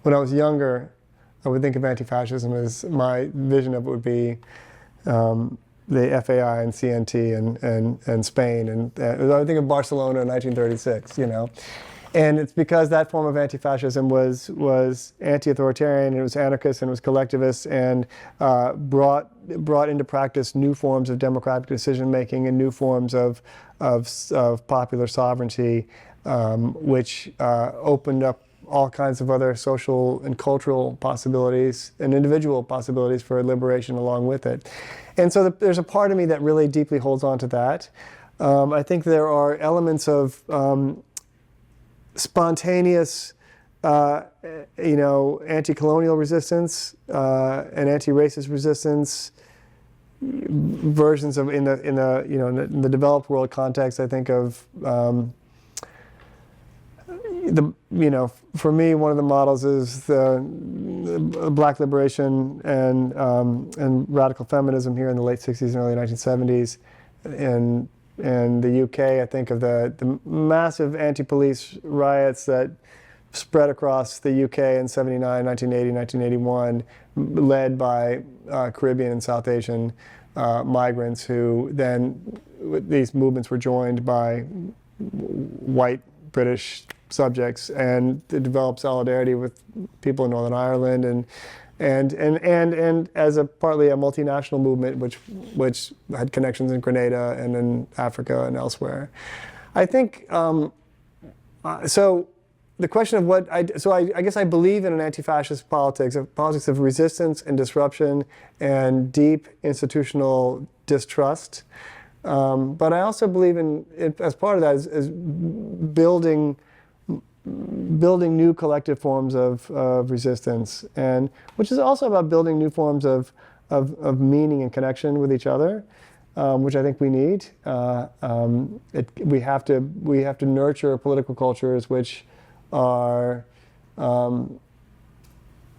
when I was younger, I would think of anti-fascism as my vision of it would be the FAI and CNT and Spain, and I would think of Barcelona in 1936, you know. And it's because that form of anti-fascism was anti-authoritarian, and it was anarchist, and it was collectivist, and brought into practice new forms of democratic decision-making and new forms of popular sovereignty, which opened up all kinds of other social and cultural possibilities and individual possibilities for liberation along with it. And so there's a part of me that really deeply holds on to that. I think there are elements of spontaneous, you know, anti-colonial resistance and anti-racist resistance versions of in the developed world context. I think of for me, one of the models is the Black liberation and radical feminism here in the late '60s and early 1970s. In the UK, I think of the massive anti-police riots that spread across the UK in '79, 1980, 1981, led by Caribbean and South Asian migrants who then, these movements were joined by white British subjects, and to develop solidarity with people in Northern Ireland, and as partly a multinational movement which had connections in Grenada and in Africa and elsewhere. I think so. The question of what I guess I believe in an anti-fascist politics, a politics of resistance and disruption and deep institutional distrust. But I also believe in it, as part of that is building new collective forms of resistance, and which is also about building new forms of meaning and connection with each other. which I think we need. We have to nurture political cultures which are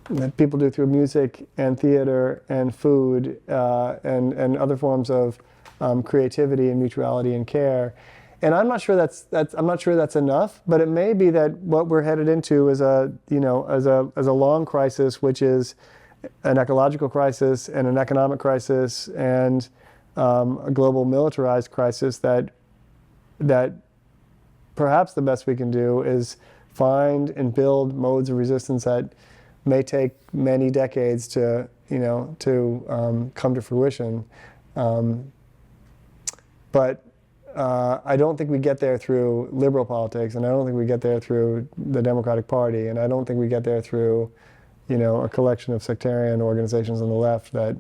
that people do through music and theater and food and other forms of creativity and mutuality and care. And I'm not sure that's enough, but it may be that what we're headed into is a long crisis, which is an ecological crisis and an economic crisis and a global militarized crisis that perhaps the best we can do is find and build modes of resistance that may take many decades to come to fruition. But I don't think we get there through liberal politics, and I don't think we get there through the Democratic Party, and I don't think we get there through, a collection of sectarian organizations on the left that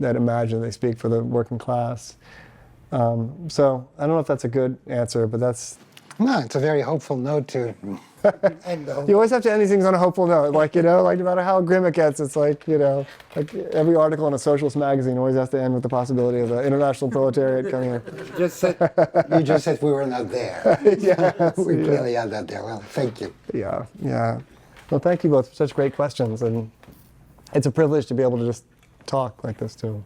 imagine they speak for the working class. So I don't know if that's a good answer, but that's. No, it's a very hopeful note to end on. You always have to end these things on a hopeful note. Like no matter how grim it gets, it's like every article in a socialist magazine always has to end with the possibility of the international proletariat coming in. You just said we were not there. Yes, We clearly are not there. Well, thank you. Yeah. Well, thank you both for such great questions, and it's a privilege to be able to just talk like this too.